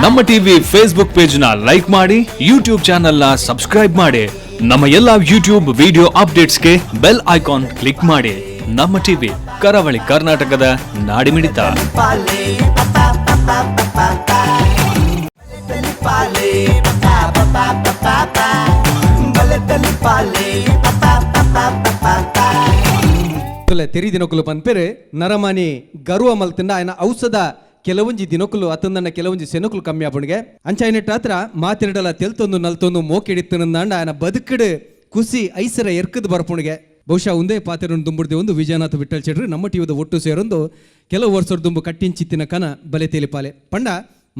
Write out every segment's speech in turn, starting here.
ನಮ್ಮ TV Facebook page ನ like ಮಾಡಿ, ಯೂಟ್ಯೂಬ್ ಚಾನೆಲ್ ನ ಸಬ್ಸ್ಕ್ರೈಬ್ ಮಾಡಿ. ನಮ್ಮ ಎಲ್ಲಾ ಯೂಟ್ಯೂಬ್ ವಿಡಿಯೋ ಅಪ್ಡೇಟ್ಸ್ಗೆ ಬೆಲ್ ಐಕಾನ್ ಕ್ಲಿಕ್ ಮಾಡಿ. ನಮ್ಮ ಟಿವಿ ಕರಾವಳಿ ಕರ್ನಾಟಕದ ನಾಡಿಮಿಡಿತ. ತೆರಿ ದಿನಕುಲು ಪನ್ಪೆರೆ ನರಮಾನಿ ಗರುವ ಮಲ್ತಿಂದ ఆయన ಔಷಧ ಕೆಲವೊಂಜಿ ದಿನಕುಲು ಅತಂದನ್ನ ಕೆಲವೊಂಜಿ ಸೆನಕುಲು ಕಮ್ಮಿ ಆಪುಣಿಗೆ ಅಂಚ ಐನೆಟ್ ಹತ್ರ ಮಾತಿರಡಲ ತೆಲ್ತೊಂದು ನಲ್ತೊಂದು ಮೋಕೆಡಿತ್ತನಂದಾಂಡ ఆయన ಬದುಕಡು ಕುಸಿ ಐಸರ ಎರ್ಕದ್ ಬರ್ಪುಣಿಗೆ ಬಹುಶಃ ಒಂದೇ ಪಾತ್ರೆ ದುಂಬುಡ್ದೆ ಒಂದು ವಿಜಯನಾಥ ವಿಠಲ್ ಚೆಡ್ರಿ ನಮ್ಮ ಟಿವಿದ ಒಟ್ಟು ಸೇರೊಂದು ಕೆಲವು ವರ್ಷದ ದುಂಬು ಕಟ್ಟಿಂಚಿತ್ತಿನ ಕನ ಬಲೆ ತೆಲಿಪಾಲೆ ಪಂಡ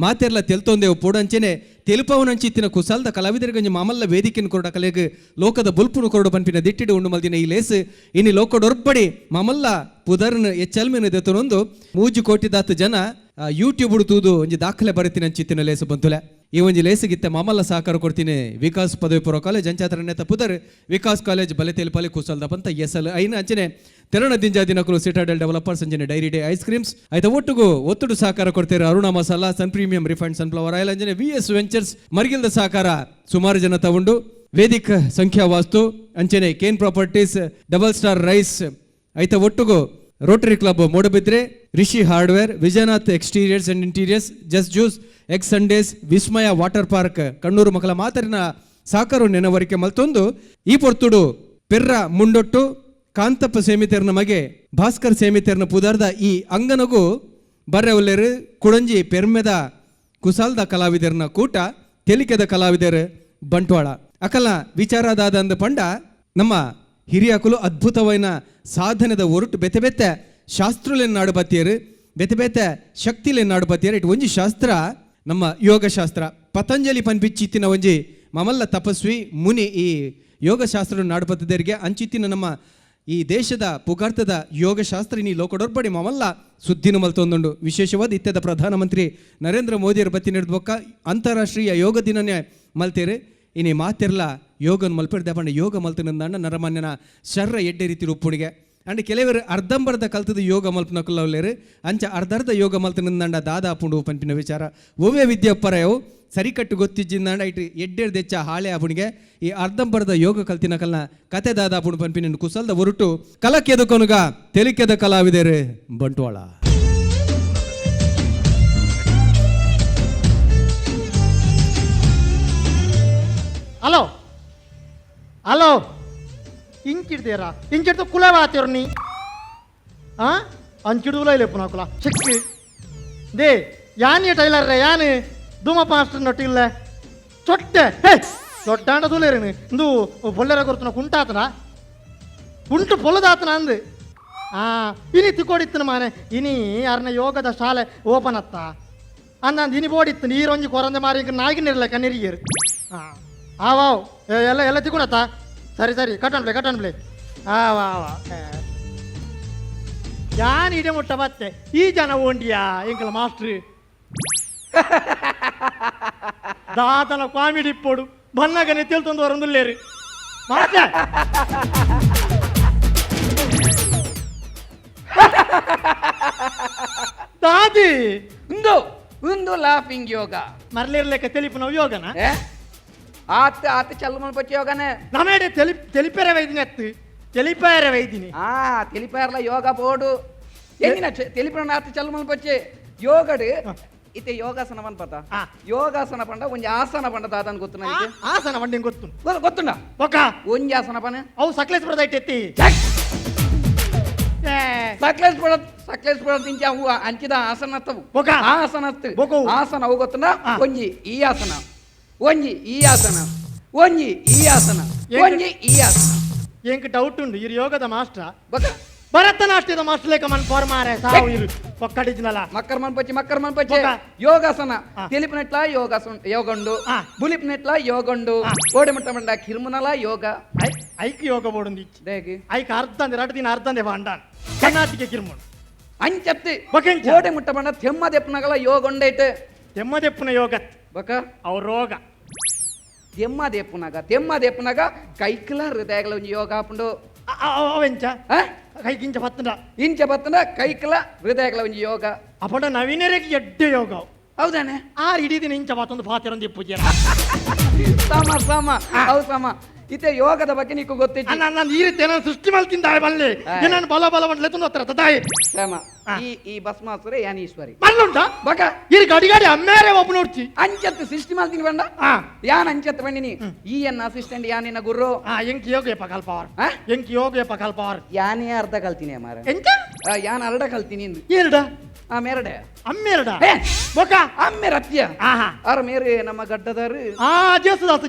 ಮಾತೆರ್ಲ ತೆಲ್ತೊಂದೇವು ಪೋಡಂಚೆನೆ ತೆಲುಪವನಂಚಿತ್ತಿನ ಕುಸಲ್ದ ಕಲಾವಿದರಿಗಂಜಿ ಮಾಮಲ್ಲ ವೇದಿಕೆಯನ್ನು ಕೊರಡ ಕಲೆಗೆ ಲೋಕದ ಬುಲ್ಪುನು ಕೊರಡು ಪನ್ಪಿನ ದಿಟ್ಟಿಡು ಉಂಡು ಮಲ್ದಿನ ಈ ಲೇಸು ಇನ್ನು ಲೋಕಡೊರ್ಬಡಿ ಮಾಮಲ್ಲ ಪುದರ್ನ ಎಚ್ಚಲ್ಮೇನು ದೆತ್ತನೊಂದು 3 ಕೋಟಿ ಜನ ಯೂಟ್ಯೂಬ್ ತೂದು ಒಂಜಿ ದಾಖಲೆ ಬರೀತೀನಿ ಅಂಚಿತ್ತಿನ ಲೇಸು ಬಂತುಲೆ ಈ ಒಂಜಿ ಲೇಸಿಗಿತ್ತೆ ಮಾಮಲ್ಲ ಸಹಕಾರ ಕೊಡ್ತೀನಿ ವಿಕಾಸ್ ಪದವಿ ಪೂರ್ವ ಕಾಲೇಜ್ ಅಂಚಾತರನೇತ ಪುದರ್ ವಿಕಾಸ್ ಕಾಲೇಜ್ ಬಲೆ ತೆಲಿಪಾಲಿ ಕುಸಲ್ದ ಬಂತ ಎಸಲ್ ಐನ ಅಂಚನೆ ತೆರಣ ದಿಂಜಾ ದಿನಕಲು ಸಿಟಾಡೆಲ್ ಡೆವಲಪರ್ಸ್ ಅಂಜನೆ ಡೈರಿ ಡೇ ಐಸ್ ಕ್ರೀಮ್ಸ್ ಆಯ್ತಾ ಒಟ್ಟುಗು ಒತ್ತುಡು ಸಹಕಾರ ಕೊಡ್ತಾರೆ Aruna Masala sun premium refined sunflower oil ಅಂಜನೆ VS ವೆಂಚರ್ಸ್ ಮರ್ಗಿಲ್ದ ಸಹಕಾರ ಸುಮಾರು ಜನ ತಗೊಂಡು ವೇದಿಕ ಸಂಖ್ಯಾ ವಾಸ್ತು ಅಂಚನೆ cane properties double star rice ಆಯ್ತಾ ಒಟ್ಟುಗು Rotary club Moodbidri Rishi hardware Vijayanath exteriors and interiors just juice X sundaes Vismaya water park Kannur ಮಕ್ಕಳ ಮಾತರಿನ ಸಾಕರು ನೆನವರಿಕೆ ಮಲ್ತೊಂದು ಈ ಪೊರ್ತುಡು ಪೆರ್ರ ಮುಂಡೊಟ್ಟು ಕಾಂತಪ್ಪ ಸೇಮಿತೆರ್ನ ಮಗೆ ಭಾಸ್ಕರ್ ಸೇಮಿತೆರ್ನ ಪುದರ್ದ ಈ ಅಂಗನಗೂ ಬರ್ರೆ ಒಲ್ಲೆರು ಕುಡಂಜಿ ಪೆರ್ಮೆದ ಕುಸಾಲ್ದ ಕಲಾವಿದರ್ನ ಕೂಟ ತೆಲಿಕೆದ ಕಲಾವಿದರು ಬಂಟ್ವಾಳ ಅಕಲ ವಿಚಾರದಾದ ಪಂಡ ನಮ್ಮ ಹಿರಿಯಕುಲು ಅದ್ಭುತವೈನ ಸಾಧನೆದ ಹೊರಟು ಬೆತೆ ಬೆತ್ತೆ ಶಾಸ್ತ್ರಲೇನು ನಾಡುಬತ್ತಿಯರು ಬೆತೆ ಬೆತ್ತೆ ಶಕ್ತಿಲೇನು ನಾಡುಬತ್ತಿಯರು ಇಟ್ಟು ಒಂಜಿ ಶಾಸ್ತ್ರ ನಮ್ಮ ಯೋಗಶಾಸ್ತ್ರ ಪತಂಜಲಿ ಪನ್ಪಿಚ್ಚಿತ್ತಿನ ಒಂಜಿ ಮಮಲ್ಲ ತಪಸ್ವಿ ಮುನಿ ಈ ಯೋಗಶಾಸ್ತ್ರ ನಾಡುಬತ್ತದರಿಗೆ ಅಂಚಿತ್ತಿನ ನಮ್ಮ ಈ ದೇಶದ ಪುಗಾರ್ಥದ ಯೋಗಶಾಸ್ತ್ರ ನೀ ಲೋಕಡೊರ್ಬಡಿ ಮಮಲ್ಲ ಸುದ್ದಿನ ಮಲ್ತೊಂದುಂಡು ವಿಶೇಷವಾದ ಇತ್ಯದ ಪ್ರಧಾನಮಂತ್ರಿ ನರೇಂದ್ರ ಮೋದಿಯರ ಬತ್ತಿ ನಡೆದ್ಬೊಕ್ಕ ಅಂತಾರಾಷ್ಟ್ರೀಯ ಯೋಗ ದಿನನೇ ಮಲ್ತೇರೆ ಇನಿ ಮಾತೆರ್ಲ ಯೋಗನ ಮಲ್ಪೆಡ್ದೆ ಪಂಡ ಯೋಗ ಮಲ್ತನಂದಾಂಡ ನರಮಾನ್ಯನ ಶರ್ರ ಎಡ್ಡೆ ರೀತಿ ಉಪ್ಪುಣಿಗೆ ಅಂಡ್ ಕೆಲವರು ಅರ್ಧಂಬರ್ಧ ಕಲ್ತದ ಯೋಗ ಮಲ್ಪನಕುಲ್ಲರು ಅಂಚ ಅರ್ಧರ್ಧ ಯೋಗ ಮಲ್ತನಂದಾಂಡ ದಾದಾ ಪುಂಡು ಪನ್ಪಿನ ವಿಚಾರ ಓವೇ ವಿದ್ಯಾಪರಯವು ಸರಿಕಟ್ಟು ಗೊತ್ತಿಜ್ಜಿಂದಾಂಡ ಇಟ್ಟು ಎಡ್ಡೆಡ್ ದೆಚ್ಚ ಹಾಳೆ ಆಪುಣಿಗೆ ಈ ಅರ್ಧಂಬರ್ಧ ಯೋಗ ಕಲ್ತಿನ ಕಲ್ನ ಕತೆ ದಾದಾ ಪುಂಡು ಪನ್ಪಿನ ಕುಸಲ್ದ ಹೊರಟು ಕಲಕೆದ ಕೊನುಗ ತೆಲಿಕೆದ ಕಲಾವಿದರು ಬಂಟ್ವಾಳ. ಹಲೋ ಹಲೋ ಇಂಚಿಡ್ತೀರಾ ಇಂಚಿಡ್ತು ಕುಲ ಬಾತಿವ್ರು ನೀ ಅಂಚಿಡುವುಲ ಇಲ್ಲ ಪುನಃ ಕುಲ ಚಿಕ್ಕಿ ದೇ ಯಾನಿ ಟೈಲರ್ ಯಾನು ಧೂಮಪ್ಪ ಅಷ್ಟು ನೊಟ್ಟಿಲ್ಲ ಚೊಟ್ಟೆ ಹೇ ದೊಡ್ಡಾಂಡ ದೂಲೇರೇನು ಇಂದು ಬೊಲ್ಲೆರ ಕೊರ್ತನ ಕುಂಟಾತನ ಕುಂಟು ಪೊಲದಾತನ ಅಂದು ಇನಿ ತಿಕ್ಕೋಡಿತ್ತನ ಮಾನೆ ಇನಿ ಯಾರನ್ನ ಯೋಗದ ಶಾಲೆ ಓಪನ್ ಅತ್ತ ಅಂದಂದು ಇನಿ ಬೋಡಿತ್ತು ನೀರೊಂಜಿ ಕೊರಂದೆ ಮಾರಿ ನಾಯಿಗಿನಿರಲ್ಲ ಕಣ್ಣೀರಿಗೇರು ಆವಾವ್ ಎಲ್ಲ ಎಲ್ಲ ತಿಕ್ಕೊಡತ್ತ ಸರಿ ಸರಿ ಕಟ್ಟಣ್ಬ್ಲೆ ಯಾನ್ ಇಡೆ ಮುಟ್ಟ ಮತ್ತೆ ಈ ಜನ ಓಂಡಿಯಾ ಎಂಕಲ ಮಾಸ್ಟ್ರು ದಾತನ ಕಾಮಿಡಿ ಇಪ್ಪೋಡು ಬನ್ನಗನೆ ತಿಳ್ತೊಂದು ವರಂದುಲ್ಲೇರು ಮಾಸ್ಟರ್ ದಾದಿ ಒಂದು ಲಾಫಿಂಗ್ ಯೋಗ ಮರ್ಲಿರ್ಲೆಕ್ಕ ತೆಲಿಪು ನಾವು ಯೋಗನ ಆತ ಚಲ್ಮಲ್ ಪಚ್ಚಿ ಯೋಗನೆ ನಮೇಡೆ ತೆಲಿಪೇರ ವೈದಿನಿ ಅತ್ತು ತೆಲಿಪೇರ ವೈದಿನಿ ತೆಲಿಪೇರ್ಲ ಯೋಗ ಬೋಡು ಎಂದಿನ ತೆಲಿಪೇರ ಆತ ಚಲ್ಮಲ್ ಪಚ್ಚಿ ಯೋಗಡು ಇತ್ತೆ ಯೋಗಾಸನ ಪಂಡ ಯೋಗಾಸನ ಪಂಡ ಒಂಜಿ ಆಸನ ಪಂಡ ದಾದನ್ ಗೊತ್ತು ನನಗೆ ಆಸನ ಪಂಡ ಗೊತ್ತುಂಡ ಒಂಜಿ ಆಸನ ಪನೆ ಅವು ಸಕಲೇಶ್ಪುರದ ಇಟ್ಟೆತ್ತಿ ಸಕಲೇಶ್ಪುರ ತಿಂಚ ಅವು ಅಂಚಿದ ಆಸನ ಹತ್ತವು ಆಸನ ಹತ್ತು ಆಸನ ಅವು ಗೊತ್ತುಂಡ ಒಂಜಿ ಈ ಆಸನ ಒಂಜಿ ಈ ಆಸನ ಒಂಜಿ ಈ ಆಸನ ಒಂಜಿ ಈ ಆಸನ ಎಂಕ್ ಡೌಟ್ ಉಂಡು ಇರು ಯೋಗದ ಮಾಸ್ಟರ್ ಭರತನಾಟ್ಯದ ಮಾಸ್ಟರ್ ಲೇಕ ಮನ್ ಫಾರ್ಮಾರೆ ಸಾವು ಇರು ಒಕ್ಕಡಿಜ್ನಲ್ಲ ಮಕ್ಕರ್ ಮನ್ ಪಚ್ಚಿ ಯೋಗಾಸನ ತಿಳಿಪಿನಟ್ಲ ಯೋಗಾಸನ ಯೋಗಂಡು ಬುಲಿಪಿನಟ್ಲ ಯೋಗಂಡು ಓಡಿಮಟ್ಟ ಮಂಡ ಕಿರ್ಮುನಲ ಯೋಗ ಐಕ್ ಯೋಗ ಬೋಡುಂದು ದೇಗಿ ಐಕ್ ಅರ್ಧಂದೆ 2 ದಿನ ಅರ್ಧಂದೆ ಬಾಂಡಾನ್ ಕರ್ನಾಟಕ ಕಿರ್ಮುನ್ ಅಂಚತ್ತಿ ಓಡಿಮಟ್ಟ ಮಂಡ ತೆಮ್ಮದೆಪ್ಪನಗಲ ಯೋಗೊಂಡೈತೆ ತೆಮ್ಮದೆಪ್ಪನ ಯೋಗತ್ ಬಕ ಅವ್ರ ರೋಗ ತೆಮ್ಮದೆಪ್ಪನಾಗ ಕೈಕಲ ಹೃದಯಗಳ ಯೋಗ ಹಾಕೊಂಡು ಅವೆಂಚ ಆ? ಕೈಗಿಂಚ ಪತ್ತಂಡ ಇಂಚ ಬತ್ತನ ಕೈಕಲ ಹೃದಯಕಲ ಒಂಜಿ ಯೋಗ ಅಪಡ ನವೀನರಿಗೆ ಎಡ್ಡೆ ಯೋಗ ಹೌದಾನೆ ಆ ಇಡೀ ದಿನ ಇಂಚ ಪತ್ತೊಂದು ಪಾತಿರೊಂದು ಪೂಜೆ ಸಮ ಸಮ ಹೌದು ಸಮ ಇತ್ತೆ ಯೋಗದ ಬಗ್ಗೆ ನೀಕು ಗೊತ್ತಿತ್ತು ನಾನು ಈ ರೀತಿ ನಾನು ಸೃಷ್ಟಿ ಮಲ್ತಿಂದ ಬಲ್ಲೆ ನಾನು ಬಲ ಬಲ ಮಂಡಲೆ ತುಂಬ ಹತ್ರ ತಾಯಿ ಸಮ ಈ ಭಸ್ಮಾಸುರೆ ಯಾನೀಶ್ವರಿ ಮಲ್ಲುಂಟ ಬಕ ಈ ಗಡಿ ಗಡಿ ಅಮ್ಮೇರೆ ಒಬ್ಬ ನೋಡ್ತಿ ಅಂಚತ್ತು ಸೃಷ್ಟಿ ಮಾಡ್ತೀನಿ ಬಂಡ ಯಾನ್ ಅಂಚತ್ತು ಬಂದಿನಿ ಈ ಎನ್ ಅಸಿಸ್ಟೆಂಟ್ ಯಾನಿನ ಗುರು ಎಂಕಿ ಯೋಗಯಪ್ಪ ಕಲ್ಪವರ್ ಆ? ಎಂಕಿ ಯೋಗಯಪ್ಪ ಕಲ್ಪವರ್ ಯಾನೇ ಅರ್ಧ ಕಲ್ತೀನಿ ಮಾರ ಎಂಕ ಯಾನ್ ಅರ್ಧ ಕಲ್ತೀನಿ ಇಂದು ಎರಡ ಮೇರಡೆ ಅಮ್ಮೇರಡ ಏ ಬೊಕ ಅಮ್ಮೆ ರತ್ಯ ಆಹಾ ಅವ್ರ ಮೇರೆ ನಮ್ಮ ಗಡ್ಡದಾರು ಆ ಜೇಸುದಾಸ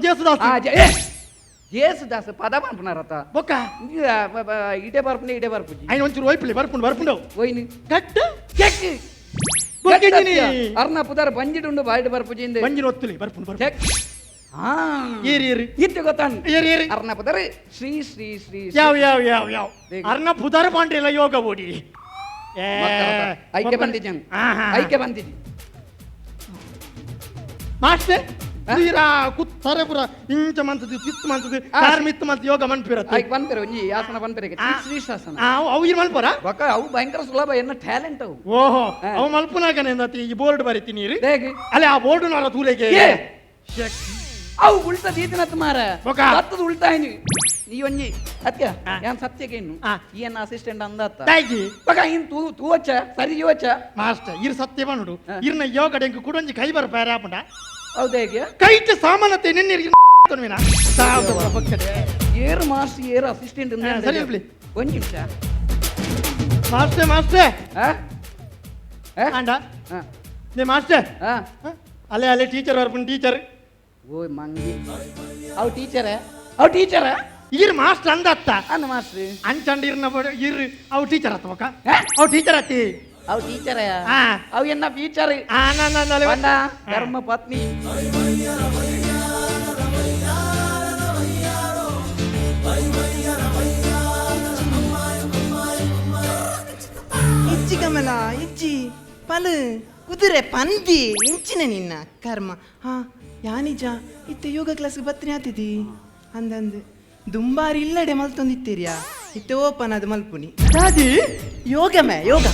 ಜೇಸುದಾಸ ಪದ ಪಂಪನಾರತ ಬೊಕ ಇಡೆ ಬರ್ಪುನೆ ಇಡೆ ಬರ್ಪುಜಿ ಐನ ಒಂಚೂರು ಒಯ್ಪಲಿ ಬರ್ಪುಂಡು ಒಯ್ನಿ ಕಟ್ಟು ಚೆಕ್ ಬೊಕ್ಕಿದ್ದೀನಿ ಅರ್ನ ಪುದಾರ ಬಂಜಿಡುಂಡು ಬಾಯ್ಡು ಬರ್ಪುಜಿಂದ ಬಂಜಿನ ಒತ್ತಲಿ ಬರ್ಪುಂಡು ಚೆಕ್ ಹಾ ಏರಿ ಇತ್ತು ಗೊತ್ತಾನ್ ಏರಿ ಅರ್ನ ಪುದಾರ ಶ್ರೀ ಶ್ರೀ ಶ್ರೀ ಯಾವ ಅರ್ನ ಪುದಾರ ಪಾಂಡ್ರಿಲ್ಲ ಯೋಗ ಓಡಿ ಐಕ್ಯ ಬಂದಿದ್ದಂಗ್ ಐಕ್ಯ ಬಂದಿದ್ದಿ ಮಾಸ್ಟರ್ ನೀರಾ ಕುತ್ತಾರೆ ಪುರ ಇಂಚ ಮಂತದಿ ಚಿತ್ತ ಮಂತದಿ ಕಾರ್ ಮಿತ್ತ ಮಂತ ಯೋಗ ಮನ್ಪಿರತ್ತೆ ಐಕ್ ಬಂದ್ಪೆರೆ ಒಂಜಿ ಆಸನ ಬಂದ್ಪೆರೆ ಶ್ರೀಶಾಸನ ಅವು ಇರ್ ಮಲ್ಪರ ಬಕ ಅವು ಭಯಂಕರ ಸುಲಭ ಎನ್ನ ಟ್ಯಾಲೆಂಟ್ ಅವು ಓಹೋ ಅವು ಮಲ್ಪನಾಗನೆ ಎಂದತಿ ಈ ಬೋರ್ಡ್ ಬರಿತೀನಿ ರೀ ಹೇಗೆ ಅಲ್ಲೇ ಆ ಬೋರ್ಡ್ ನಾರ ತೂಲೆಗೆ ಏ! ಅವು ಉಲ್ಟಾ ದೀತಿನತ್ ಮಾರ ಬೊಕ? ಹತ್ತದ ಉಲ್ಟಾ ನೀ ಒಂಜಿ ಅತ್ಯ ಯಾನ್ ಸತ್ಯಕ್ಕೆ ಇನ್ನು ಈ ಎನ್ನ ಅಸಿಸ್ಟೆಂಟ್ ಅಂದತ್ತ ತಾಯಿಗೆ ಬಕ ಇನ್ ತೂ ವಚ್ಚ ಸರಿ ವಚ್ಚ ಮಾಸ್ಟರ್ ಇರ್ ಸತ್ಯ ಬನ್ನುಡು ಇರ್ನ ಯೋಗ ಡೆಂಕು ಕುಡೊಂಜಿ ಕೈ ಬರ ಬೇರೆ ಆಪುಂಡ ಹೌದ ಹೇಗೆ ಕೈಟ್ ಸಾಮಾನತೆ ನಿನ್ನಿರ್ಗಿ ಏರು ಮಾಸ್ಟರ್ ಏರು ಅಸಿಸ್ಟೆಂಟ್ ಸರಿ ಇರ್ಲಿ. ಒಂದ್ ನಿಮಿಷ ಮಾಸ್ಟರ್ ಆ? ಆ? ಅಂಡ ಆ. ನೇ ಮಾಸ್ಟರ್ ಆ. ಅಲ್ಲೇ ಟೀಚರ್ ಬರ್ಪುಂಡು ಟೀಚರ್ ಓಯ್ ಮಂಗಿ ಅವು ಟೀಚರ ಇರ್ ಮಾಸ್ಟರ್ ಅಂದತ್ತ ಅಂದ ಮಾಸ್ಟ್ರಿ ಅಂಚಂಡ ಇರ್ನ ಇರ್ ಅವು ಟೀಚರ್ ಅತ್ತ ಬೊಕ ಅವು ಟೀಚರ್ ಅತ್ತಿ ಅವು ಟೀಚರ ಆ. ಅವು ಎನ್ನ ಫ್ಯೂಚರ್ ನಾನು ಬಂದ ಧರ್ಮ ಪತ್ನಿ ಇಜ್ಜಿ ಕಮಲ ಇಜ್ಜಿ ಪಲು ಕುದುರೆ ಪಂದಿ ಇಂಚಿನ ನಿನ್ನ ಕರ್ಮ ಹಾ ಯಾನಿಜ ಇತ್ತೆ ಯೋಗ ಕ್ಲಾಸ್ಗೆ ಬತ್ತನೆ ಆತಿದಿ ಅಂದಂದು ದುಂಬಾರಿ ಇಲ್ಲಡೆ ಮಲ್ತೊಂದಿತ್ತೀರಿಯಾ ಇತ್ತೆ ಓಪನ್ ಅದು ಮಲ್ಪುನಿ ದಾದಿ ಯೋಗಮೇ ಯೋಗ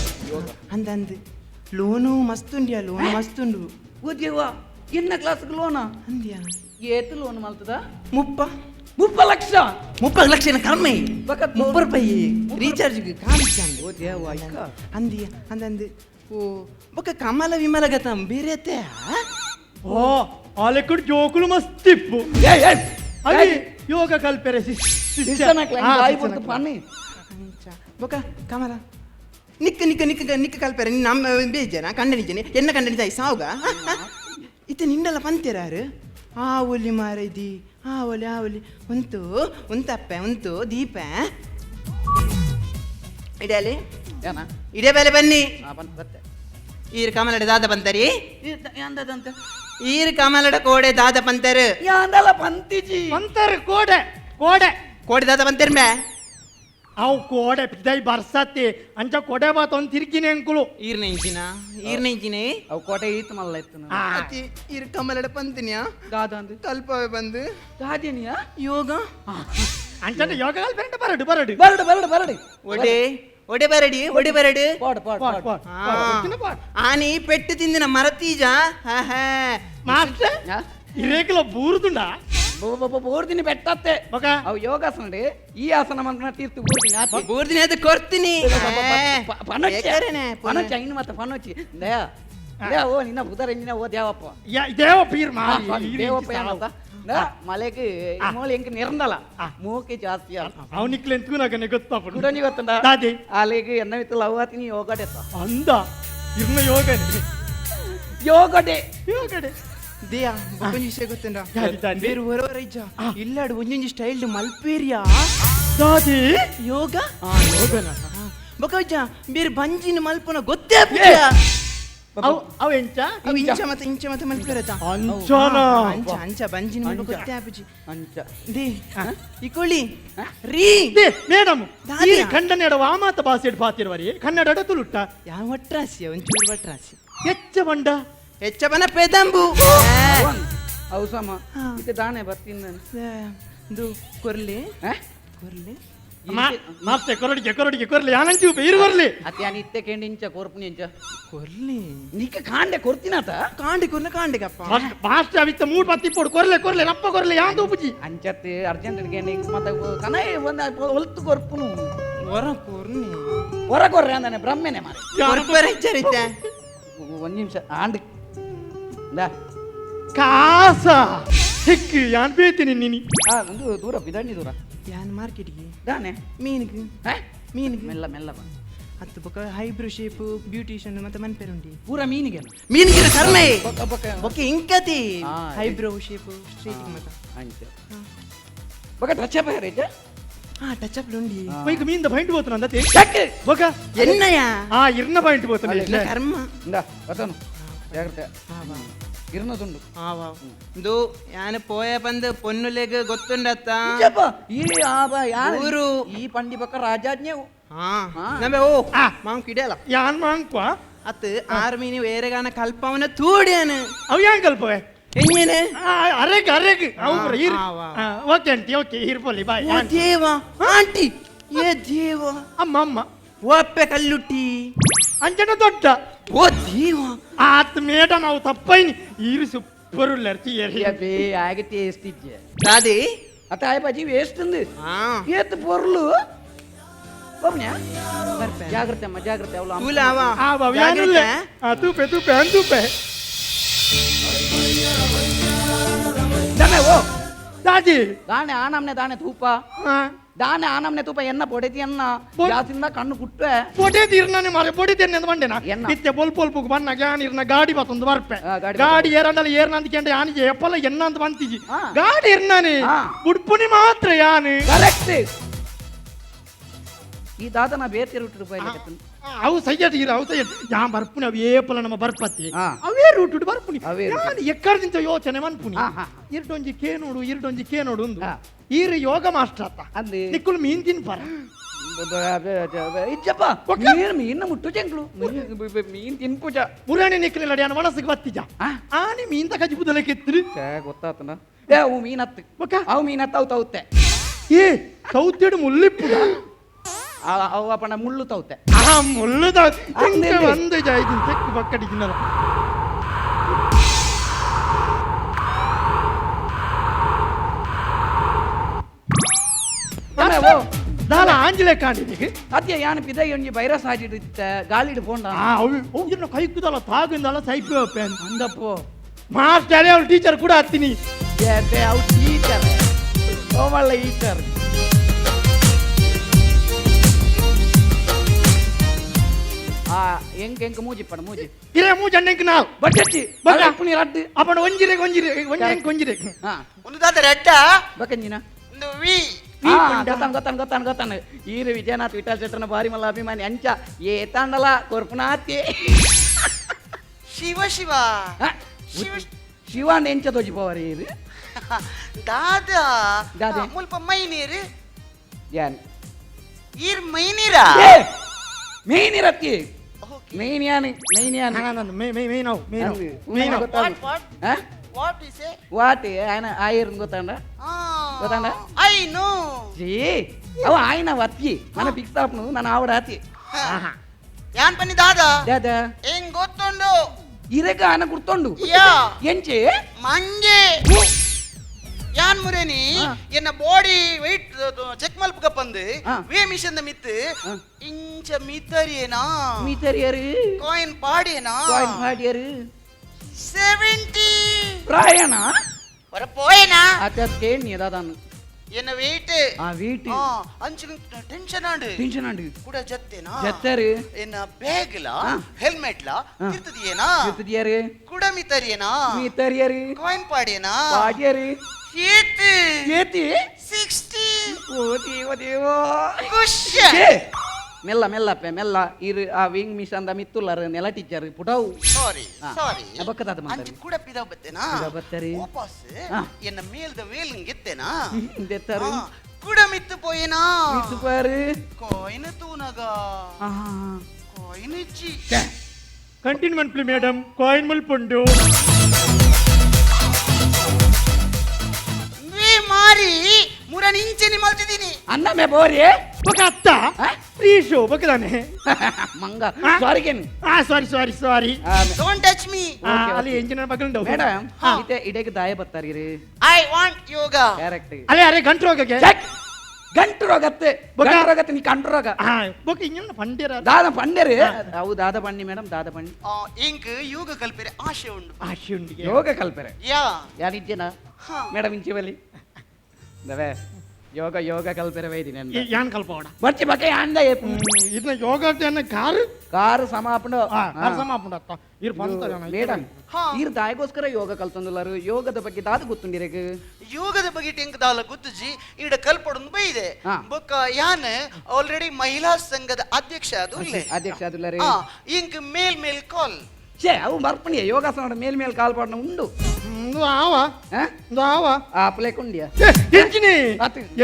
ಅಂದಂದು ಲೋನು ಮಸ್ತುಂಡ್ಯಾ ಲೋನು ಮಸ್ತುಂಡು ಓದ್ಯವ್ವ ಎನ್ನ ಕ್ಲಾಸ್ಗೆ ಲೋನ ಅಂದ್ಯಾ ಏತು ಲೋನ್ ಮಲ್ತದ ಮುಪ್ಪ 30 ಲಕ್ಷ 30 ಲಕ್ಷನ ಕಮ್ಮಿ ಬಕತ್ 30 ರೂಪಾಯಿ ರೀಚಾರ್ಜ್ಗೆ ಕಾಣಿಸ್ತಾಂದು ಓದ್ಯವ್ವ ಅಯ್ಕ ಅಂದಿಯ ಅಂದಂದು ಓ ಬೊಕ್ಕ ಕಮಲ ವಿಮಲ ಗತಂ ಬೇರೆತೆ ಓ ಆಲೆಕುಡ್ ಜೋಕುಲು ಮಸ್ತಿಪ್ಪು ಅಲ್ಲಿ ಯೋಗ ಕಲ್ಪೆರೆ ಪನ್ನಿ ಬೊಕ್ಕ ಕಮಲ ನಿಕ್ಕ ನಿಕ್ಕ ನಿಕ್ಕ ನಿಕ್ಕ ಕಲ್ಪೆರೆ ನೀನು ನಮ್ಮ ಬೇಜಾರ ಕಂಡನಿದ್ದೇನೆ ಎನ್ನ ಕಂಡನಿದ್ದಾಯಿ ಸಾವುಗ ಇತ್ತೆ ನಿಂಡಲ್ಲ ಪಂತೆರಾರು ಆ ಒಲಿ ಮಾರೈದಿ ಆ ಒಲಿ ಉಂತು ಉಂತಪ್ಪೆ ಉಂತು ದೀಪ ಇಡಲಿ ಏನ ಇಡೇ ಬೇಲೆ ಬನ್ನಿ ಬತ್ತೆ ಈರ್ ಕಮಲಡ ದಾದ ಪಂತರಿ ಯಾಂದದಂತ ಈರ್ ಕಮಲಡ ಕೋಡೆ ದಾದ ಪಂತರು ಯಾಂದಲ ಪಂತಿಜಿ ಅಂತಾರೆ ಕೋಡೆ ಕೋಡೆ ಕೋಡೆ ದಾದ ಪಂತರ್ ಮೇ ಅವು ಕೋಡೆ ಪಿದೈ ಬರ್ಸತ್ತಿ ಅಂಚ ಕೊಡೆ ಬಾತ ಒಂದು ತಿರ್ಕಿನಿ ಅಂಕುಲು ಈರ್ನ ಇಂಚಿನ ಅವು ಕೋಟೆ ಈತ ಮಲ್ಲ ಇತ್ತು ಅತಿ ಈರ್ ಕಮಲಡ ಪಂತಿನ್ಯಾ ದಾದಂದು ಕಲ್ಪವೆ ಬಂದು ದಾದಿನಿಯ ಯೋಗ ಅಂಚಂಡ ಯೋಗ ಕಲ್ಪೆರೆ ಬರಡು ಬರಡು ಬರಡು ಒಡೆ ಬರಡಿ ಪಾಡ್ ಆನಿ ಪೆಟ್ಟು ತಿಂದಿನ ಮರತೀಜ ಮಾಸ್ಟರ್ ಇರೇಕಲ ಬೂರ್ದುಂಡ ಬೋರ್ದಿನಿ ಬೆಟ್ಟತ್ತೆ ಬೊಕ ಅವು ಯೋಗಾಸನ ಈ ಆಸನ ಮಂತ್ರ ತೀರ್ತು ಬೋರ್ದಿನಿ ಆತಿ ಬೋರ್ದಿನ ಅದು ಕೊಡ್ತೀನಿ ಪನೊಚ್ಚ ಇನ್ನು ಮತ್ತೆ ಪನೊಚ್ಚಿ ದಯ ಓ ನಿನ್ನ ಬುಧರ ನಿನ್ನ ಓ ದೇವಪ್ಪ ದೇವ ಪೀರ್ ದೇವಪ್ಪ ಏನಂತ ಮಳೆಗೆ ಮೋಳಿ ಎಂಕ ನಿರಂದಲ್ಲ ಮೂಕೆ ಜಾಸ್ತಿ ಅವನಿಕ್ಲೆ ಎಂತೂನಾಗನೆ ಗೊತ್ತಾಪಡು ಕುಡನಿ ಗೊತ್ತಂಡ ದಾದಿ ಅಲ್ಲಿಗೆ ಎನ್ನ ವಿತ್ತು ಲವ್ವಾತಿನಿ ಯೋಗಡೆ ಅಂದ ಇರ್ನ ಯೋಗನೆ ಯೋಗಡೆ ಯೋಗಡೆ ದಿಯಾ ಬೊಂಜಿ ವಿಷಯ ಗೊತ್ತುಂಡ ಯಾದಿ ದಾದಿ? ಬೇರು ಹೊರವರ ಇಜ್ಜ ಇಲ್ಲಾಡು ಒಂಜೊಂಜಿ ಸ್ಟೈಲ್ ಮಲ್ಪೇರಿಯಾ ದಾದಿ ಯೋಗ ಯೋಗನ ಬೊಕ ಇಜ್ಜ ಬೇರೆ ಬಂಜಿನ ಮಲ್ಪನ ಗೊತ್ತೇ ಪುಜ ಅವ ಎಂಚ ಅವು ಇಂಚ ಮತ್ತೆ ಮಲ್ಪೇರತ ಅಂಚನ ಅಂಚ ಬಂಜಿನ ಮಲ್ಪ ಗೊತ್ತೇ ಆಪುಜಿ ಅಂಚ ದಿ ಇಕೊಳ್ಳಿ ರೀ ಮೇಡಮ್ ದಾದಿ. ಈ ಕನ್ನಡ ವಾಮಾತ ಭಾಷೆ ಪಾತಿರುವರಿ ಕನ್ನಡ ತುಳುಟ್ಟ ಯಾವ ಒಟ್ರಾಸಿ ಒಂಚೂರು ಒಟ್ರಾಸಿ ಹೆಚ್ಚ ಬಂಡ ಹೆಚ್ಚಬನ ಪೆದಂಬು ಔಸಮ ಹಾ. ಇದು ದಾಣೆ ಬರ್ತೀನಿ ಇದು ಕೊರ್ಲಿ ಕೊರ್ಲಿ ಮಾಸ್ಟರ್ ಕೊರಡಿಗೆ ಕೊರ್ಲಿ ಯಾನಂಚು ಇರು ಕೊರ್ಲಿ ಅತ್ತೆ ಯಾನ್ ಇತ್ತೆ ಕೇಂಡಿ ಇಂಚ ಕೋರ್ಪುನಿ ಇಂಚ ಕೊರ್ಲಿ ನೀಕ ಕಾಂಡೆ ಕೊರ್ತಿನಾತ ಕಾಂಡಿ ಕೊರ್ನ ಕಾಂಡಿಗಪ್ಪ ಮಾಸ್ಟರ್ ಅವಿತ್ತ ಮೂಡ್ ಪತ್ತಿ ಪೋಡು ಕೊರ್ಲೆ ನಪ್ಪ ಕೊರ್ಲೆ ಯಾನ್ ತೂಪುಜಿ ಅಂಚತ್ತೆ ಅರ್ಜೆಂಟ್ ಮತ್ತ ಕನೈ ಒಂದ ಒಲ್ತು ಕೊರ್ಪುನು ಹೊರ ಕೊರ್ನಿ ಹೊರ ಕೊರ್ರೆ ಅಂದಾನೆ ಬ್ರಹ್ಮೆನೆ ಮಾರೆ ಕೊರ್ಪರ ಹೆಚ್ಚರಿತ ಒಂದ್ ನಿಮಿಷ ಆಂಡ್ ದಾ ಕಾಸ ಹೆಕ್ಕು ಯಾನ್ ಬೇತೀನಿ ನೀನಿ ಒಂದು ದೂರ ಬಿದಂಡಿ ದೂರ ಯಾನ್ ಮಾರ್ಕೆಟ್ಗೆ ದಾನೆ ಮೀನಿಗೆ ಹೇ ಮೀನಿಗೆ ಮೆಲ್ಲ ಮೆಲ್ಲ ಬಾ ಹತ್ತು ಬೊಕ್ಕ ಹೈಬ್ರೋ ಶೇಪ್ ಬ್ಯೂಟಿಷಿಯನ್ ಮತ್ತೆ ಮನ್ಪೇರುಂಡಿ ಪೂರ ಮೀನಿಗೆ ಮೀನಿಗೆ ಕರ್ಮೆ ಬೊಕ್ಕ ಬೊಕ್ಕ ಬೊಕ್ಕ ಇಂಕತಿ ಹಾ, ಹೈಬ್ರೋ ಶೇಪ್ ಸ್ಟ್ರೈಟಿಂಗ್ ಮತ ಅಂಚ ಬೊಕ್ಕ ಟಚ್ ಅಪ್ ಹೇರೇಜ ಹಾ ಟಚ್ ಅಪ್ ಉಂಡಿ ಬೈಕ್ ಮೀಂದ ಪಾಯಿಂಟ್ పోతున్నా ಅಂದತೆ ಚೆಕ್ ಬೊಕ ಎನ್ನಯ ಇರ್ನ ಪಾಯಿಂಟ್ పోతున్నా ಇಲ್ಲ ಕರ್ಮ ಇಂದ ಬತನು ಜಾಗ್ರತೆ ಇರ್ನದುಂಡು ಆವಾ ಇದು ಯಾನ ಪೋಯ ಬಂದು ಪೊನ್ನುಲೆಗ್ ಗೊತ್ತುಂಡತ್ತ ಇಜ್ಜಪ್ಪ, ಈ ಯಾರು ಊರು. ಈ ಪಂಡಿ ಪಕ್ಕ ರಾಜಾಜ್ಞೆವು ಹಾ ಹಾ. ನಮ್ಮೆ ಓ ಮಾಂ ಕಿಡಲ ಯಾನ್ ಮಾಂಕ್ವಾ ಅತ್ ಆರ್ ಮೀನಿ ವೇರೆಗಾನ ಕಲ್ಪವನ ತೂಡ್ಯಾನ ಅವ್ ಯಾನ್ ಕಲ್ಪವೆ ಹೆಂಗೇನೆ ಅರೆಗ್ ಅವ್ರ ಇರ್ ಆ, ವಾ. ಓಕೆ ಆಂಟಿ ಓಕೆ ಇರ್ಪೊಲಿ ಬಾಯ್ ಓ ದೇವ ಆಂಟಿ ಏ ದೇವ ಅಮ್ಮ ಒಪ್ಪೆ ಕಲ್ಲುಟ್ಟಿ ಅಂಜನ ದೊಡ್ಡ ಓ ದೇವ ಆತ್ ಮೇಡಮ್ ಅವು ತಪ್ಪೈನಿ ಇರು ಸೂಪರ್ ಉಳ್ಳರ್ತಿ ಬೇ ಆಗಿ ಟೇಸ್ಟ್ ಇಜ್ಜೆ ದಾದಿ ಅತ್ತ ಆಯ್ ಬಾಜಿ ವೇಸ್ಟ್ ಅಂದು ಹಾ ಏತ್ ಪೊರ್ಲು ಬಬ್ನ್ಯಾ ಬರ್ಪೆ ಜಾಗ್ರತೆ ಅಮ್ಮ ಜಾಗ್ರತೆ ಅವಳು ತೂಲ ಅವ ಆ ಬವ್ಯಾನುಲ್ಲ ತೂಪೆ ಅಂತೂಪೆ ದಮೆ ಓ ದಾಜಿ ದಾಣೆ ಆನಮ್ನೆ ದಾಣೆ ತೂಪ ದಾನೆ ಆನಮ್ನೆ ತೂಪ ಎನ್ನ ಪೊಡೆತಿ ಎನ್ನ ಜಾಸ್ತಿಂದ ಕಣ್ಣು ಕುಟ್ಟೆ ಪೊಡೆ ತೀರ್ನಾನೆ ಮಾರೆ ಪೊಡೆ ತೀರ್ನೆ ಅಂತ ಬಂಡೆನಾ ಎನ್ನ? ನಿತ್ಯ ಬೊಲ್ಪು ಬಣ್ಣ ಗ್ಯಾನ್ ಇರ್ನ ಗಾಡಿ ಬತ್ತೊಂದು ಬರ್ಪೆ ಆ, ಗಾಡಿ ಗಾಡಿ ಏರಂಡಲ್ಲ ಏರ್ನಂದ್ಕೆಂಡೆ ಯಾನಿಗೆ ಎಪ್ಪಲ್ಲ ಎನ್ನ ಅಂತ ಬಂತಿಜಿ ಆ. ಗಾಡಿ ಇರ್ನಾನೆ ಆ. ಉಡ್ಪುನಿ ಮಾತ್ರ ಯಾನು ಕರೆಕ್ಟ್ ಈ ದಾದನ ಬೇರೆ ರೂಟ್ ಅವು ಸೈಯಟ್ ಇರ ಅವು ಸೈಯಟ್ ಯಾ ಬರ್ಪುನಿ ಅವು ಏಪಲ ನಮ್ಮ ಬರ್ಪತ್ತಿ ಆ. ಅವೇ ರೂಟ್ ಬರ್ಪುನಿ ಅವೇ route. ಯಾನ್ ಎಕ್ಕರ್ದಿಂತ ಯೋಚನೆ ಮನ್ಪುನಿ ಆ, ಹಾ. ಇರ್ಡೊಂಜಿ ಕೇನೋಡು ಒಂದು ಆ. ಈರು ಯೋಗ ಮಾಸ್ಟರ್ ಅತ್ತ ಅಂದೆ. ನಿಕ್ಕುಲು ಮೀನ್ ತಿನ್ಪಾರ ಇಜ್ಜಪ್ಪ ಮೀನು ಮುಟ್ಟು ಚೆಂಕ್ಳು ಮೀನ್ ತಿನ್ಪುಜ ಪುರಾಣಿ ನಿಕ್ಕಲಿಲ್ಲ ಯಾನ ಮನಸ್ಸಿಗೆ ಬತ್ತಿಜ ಆ. ಆನಿ ಮೀನ್ ತಕ ಜಿಬುದಲ ಕೆತ್ತಿರಿ ಗೊತ್ತಾತನ ಏ ಅವು ಮೀನ್ ಹತ್ತು ಬೊಕ್ಕ? ಅವು ಮೀನ್ ಹತ್ತು ಅವು ತೌತೆ ಏ ಕೌತಿಡು ಮುಲ್ಲಿಪ್ಪುದ ಅವು ಅಪ್ಪಣ ಮುಳ್ಳು ತೌತೆ ಆ ಮುಲ್ಲುದ ಅಂದೆ. ಒಂದು ಜಾಯ್ದು ತೆಕ್ಕು ಬಕ್ಕಡಿಗಿನ್ನಲ್ಲ ದಮೆ ಓ ದಾಲ ಆಂಜಲೆ ಕಾಣಿದಿಗೆ ಅದ್ಯ ಯಾನ್ ಪಿದ ಒಂಜಿ ವೈರಸ್ ಆಜಿಡಿತ್ತ ಗಾಳಿಡ್ ಪೋಂಡ ಅವ್ನ ಕೈಕುದಲ್ಲ ತಾಗಿಂದಲ್ಲ ಸೈಪು ಪೆನ್ ಅಂದಪ್ಪೋ ಮಾಸ್ಟರ್ ಅವ್ರ ಟೀಚರ್ ಕೂಡ ಹತ್ತೀನಿ ಅವು ಟೀಚರ್ ಓಮಳ್ಳ ಟೀಚರ್ ಎಂಕ್ ಮೂಜಿ ಪಡ ಮೂಜಿ ಇರೇ ಮೂಜಣ್ಣಂಕ್ ನಾವು ಬಟ್ಟೆಚ್ಚಿ ಬಕ್ಕ. ಪುನಿ ರಡ್ಡು ಅಪ್ಪನ ಒಂಜಿರೆ ಹಾ ಒಂದು ದಾದ ರೆಡ್ಡ ಬಕಂಜಿನ ಒಂದು ವಿ ಗೊತ್ತಾನ ಈರು ವಿಜಯನಾಥ್ ವಿಠಲ್ ಚಟ್ರನ ಭಾರಿ ಮಲ್ಲ ಅಭಿಮಾನಿ ಅಂಚ ಏ ತಾಂಡಲ ಕೊರ್ಪುನಾತಿ ಶಿವ ಶಿವ ಶಿವ ಶಿವಾಂಡ್ ಎಂಚ ತೋಜಿ ಪವರಿ ಇದು ದಾದ ದಾದ. ಮುಲ್ಪ ಮೈನೀರು ಯಾನ್ ಈರ್ ಮೈನೀರ ಮೇನಿರತ್ತಿ ಮೇನಿಯಾನ್ ವಾಟ್ ಇಸ್ ಎ ವಾಟ್ ఆయన ಆಯರ್ ಗೊತ್ತಾಂಡ ಗೊತ್ತಾಂಡ ಐ ನೋ ಜೀ ಅವ ఆయన వత్తి మన పిక్ స్టాప్ ను ನನ್ನ ఆవిడ అతి ಯಾನ್ ಪನ್ನಿ ದಾದ ದಾದ ಏನ್ ಗೊತ್ತುಂಡು ಇರೆಗ ఆయన గుర్తుండు ಯಾ ಎಂಚೆ ಮಂಗೆ ಯಾನ್ ಮುರೇನಿ ಎನ್ನ ಬಾಡಿ ವೆಯ್ಟ್ ಚೆಕ್ ಮಲ್ಪಗ ಬಂದು ಹಾ. ವೇ ಮಿಷನ್ ಮಿತ್ ಇಂಚ ಮಿತರಿಯೇನಾ మీతరియరు ಕಾಯಿನ್ ಪಾಡೇನಾ కాయిన్ పాడియరు 70 ప్రాయణ ಹೊರ ಪೋಯೇನಾ అతకే నిదాదాను ಎನ್ನ ವೆಯ್ಟ್ ఆ వీటి ಅಂಚು ಟೆನ್ಷನ್ ಆಂಡು ಟೆನ್ಷನ್ ಅಂಡು ಕೂಡ ಜತ್ತೇನಾ ಜತ್ತರು ಎನ್ನ ಬ್ಯಾಗ್ಲ ಹಾ. ಹೆಲ್ಮೆಟ್ಲ ಹಾ. ಇರ್ತದಿಯೇನಾ ಎತ್ತದಿಯರು ಕೂಡ ಮಿತರಿಯೇನಾ మీతరియరు ಕಾಯಿನ್ ಪಾಡೇನಾ పాడియరు ಏತ್ ఏతి 60 ఓ దేవో దేవో ಖುಷ್ మెల్ల మెల్ల మెల్ల ఇరు ఆ వింగ్ మిషన్ ద మిత్తులరు నెల టీచర్ పుటవు ಸಾರಿ ಹಾ. ಸಾರಿ ಬಕ್ಕದಾದ ಮಾತಾಡಿ. ಅಂಚು ಕೂಡ ಪಿದ ಬತ್ತೇನಾ ಪಿದ ಬತ್ತರಿ. ವಾಪಸ್ ಹಾ. ಎನ್ನ ಮೇಲ್ದ ವೇಲಿಂಗ್ ಎತ್ತೇನಾ ఇందెత్తారు ಕೂಡ ಮಿತ್ತು ಪೋಯೇನಾ మిత్తుపారు ಕಾಯಿನ್ ತೂನಗ ఆహా ಕಾಯಿನ್ ಇಚ್ಚಿ ಕಂಟಿನ್ಯೂ ಮನ್ಪ್ಲಿ ಮೇಡಮ್ ಕಾಯಿನ್ ಮಲ್ಪುಂಡು ವೇ ಮಾರಿ ಮೂರನೇ ಇಂಚಿನಿ ಮಲ್ತಿದ್ದೀನಿ ಅನ್ನ ಮೇ ಬೋರಿ ಬೊಕ ಅತ್ತ ಫ್ರೀ ಶೋ ಬೊಕದಾನೆ ಮಂಗ ಸಾರಿಗೇನು ಸಾರಿ ಡೋಂಟ್ ಟಚ್ ಮೀ ಅಲ್ಲಿ ಎಂಜಿನ ಬಗಲ್ ಮೇಡಮ್ ಇತೆ ಇಡೆಗೆ ದಾಯ ಬತ್ತಾರಿರಿ ಐ ವಾಂಟ್ ಯೋಗ ಕರೆಕ್ಟ್ ಅರೆ ಗಂಟು ಹೋಗಕ್ಕೆ ಗಂಟು ರೋಗತ್ತೆ ನೀ ಕಂಟು ರೋಗ ಬೊಕ ಇಂಜಿನ ಪಂಡಿರ ದಾದ ಪಂಡೇರಿ ಅವು ದಾದ ಪಂಡಿ ಮೇಡಮ್ ದಾದ ಪಂಡಿ ಇಂಕ್ ಯೋಗ ಕಲ್ಪೆರೆ ಆಶೆ ಉಂಡು ಆಶೆ ಉಂಡಿಗೆ ಯೋಗ ಕಲ್ಪರೆ ಯಾ ಯಾರಿದ್ದೇನಾ ಮೇಡಮ್ ಇಂಚಿ ಬಲ್ಲಿ ದವೆ ಯೋಗ ಯೋಗ ಕಲ್ಪರೆ ವೈದಿನಿ ಅಂತ ಯಾನ್ ಕಲ್ಪೋಣ ಬರ್ಚಿ ಬಕ್ಕೆ ಅಂದ ಇದನ್ನ ಯೋಗ ಕಾರು ಕಾರು ಸಮಾಪನ ಸಮಾಪುಂಡತ್ತ ಇರ್ ಬಂತ ಮೇಡಮ್ ಇರ್ ದಾಯಗೋಸ್ಕರ ಯೋಗ ಕಲ್ತಂದುಲ್ಲಾರು ಯೋಗದ ಬಗ್ಗೆ ದಾದ ಗೊತ್ತುಂಡಿರೇಗ ಯೋಗದ ಬಗ್ಗೆ ಟೆಂಕ್ ದಾಲ ಗುತ್ತುಜಿ ಈಡ ಕಲ್ಪೊಡನ್ ಬೈದೆ ಹಾ. ಬೊಕ್ಕ ಯಾನ್ ಆಲ್ರೆಡಿ ಮಹಿಳಾ ಸಂಘದ ಅಧ್ಯಕ್ಷ ಅದು ಅಧ್ಯಕ್ಷ ಅದುಲ್ಲಾರಿ ಇಂಕ್ ಮೇಲ್ ಕಾಲ್ ಛೇ ಅವು ಬರ್ಪಣಿಯ ಯೋಗಾಸನ ಮೇಲ್ ಕಾಲ್ ಪಾಡ್ನ ಉಂಡು ಆವ ಆವ ಆ ಪ್ಲೇಕ್ ಉಂಡಿಯಾ ಎಂಚಿನಿ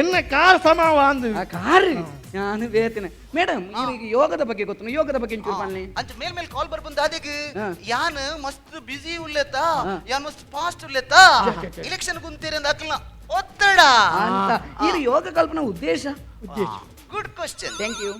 ಎನ್ನ ಕಾರ್ ಸಮಾವ ಅಂದು ಆ ಕಾರು ನಾನು ಬೇತಿನ ಮೇಡಮ್ ಈಗ ಯೋಗದ ಬಗ್ಗೆ ಗೊತ್ತು ಯೋಗದ ಬಗ್ಗೆ ಇಂಚೂರು ಪಣ್ಣಿ ಅಂಚ ಮೇಲ್ ಕಾಲ್ ಬರ್ಬಂದ ಅದಕ್ಕೆ ಹಾ. ಯಾನ್ ಮಸ್ತ್ ಬಿಸಿ ಉಳ್ಳೆತ ಯಾನ್ ಮಸ್ತ್ ಫಾಸ್ಟ್ ಉಳ್ಳೆತ ಇಲೆಕ್ಷನ್ ಕುಂತೀರಿ ಅಂದ ಅಕ್ಲ ಒತ್ತಡ ಅಂತ ಇದು ಯೋಗ ಕಲ್ಪನಾ ಉದ್ದೇಶ ಗುಡ್ ಕ್ವಶನ್ ಥ್ಯಾಂಕ್ ಯು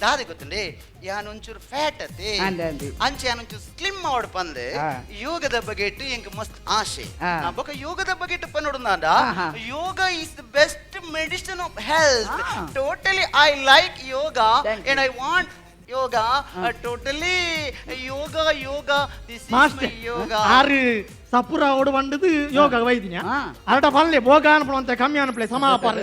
ದಾದೆ ಗೊತ್ತುಂಡೆ ಯಾನ್ ಒಂಚೂರು ಫ್ಯಾಟ್ ಅತ್ತೆ ಅಂದೆ ಅಂಚೆ ಯಾನ್ ಒಂಚೂರು ಸ್ಲಿಮ್ ಮಾಡ್ ಪಂದೆ ಹಾ. ಯೋಗದ ಬಗ್ಗೆ ಇಟ್ಟು ಎಂಕ್ ಮಸ್ತ್ ಆಸೆ ಹಾ. ಬೊಕ ಯೋಗದ ಬಗ್ಗೆ ಇಟ್ಟು ಪನ್ನೋಡು ನಾಡ ಹಾ. Yoga is the best medicine of health ಹಾ. Totally I like yoga Thank you. And I want yoga totally yoga this is master my yoga ಆರು ಸಪುರ ಓಡು ಬಂಡದು ಯೋಗ ವೈದಿನ ಹಾ. ಅರಟ ಪಲ್ಲೆ ಭೋಗ ಅನ್ಪಣಂತೆ ಕಮ್ಮಿ ಅನ್ಪಲೆ ಸಮಾಪಾರ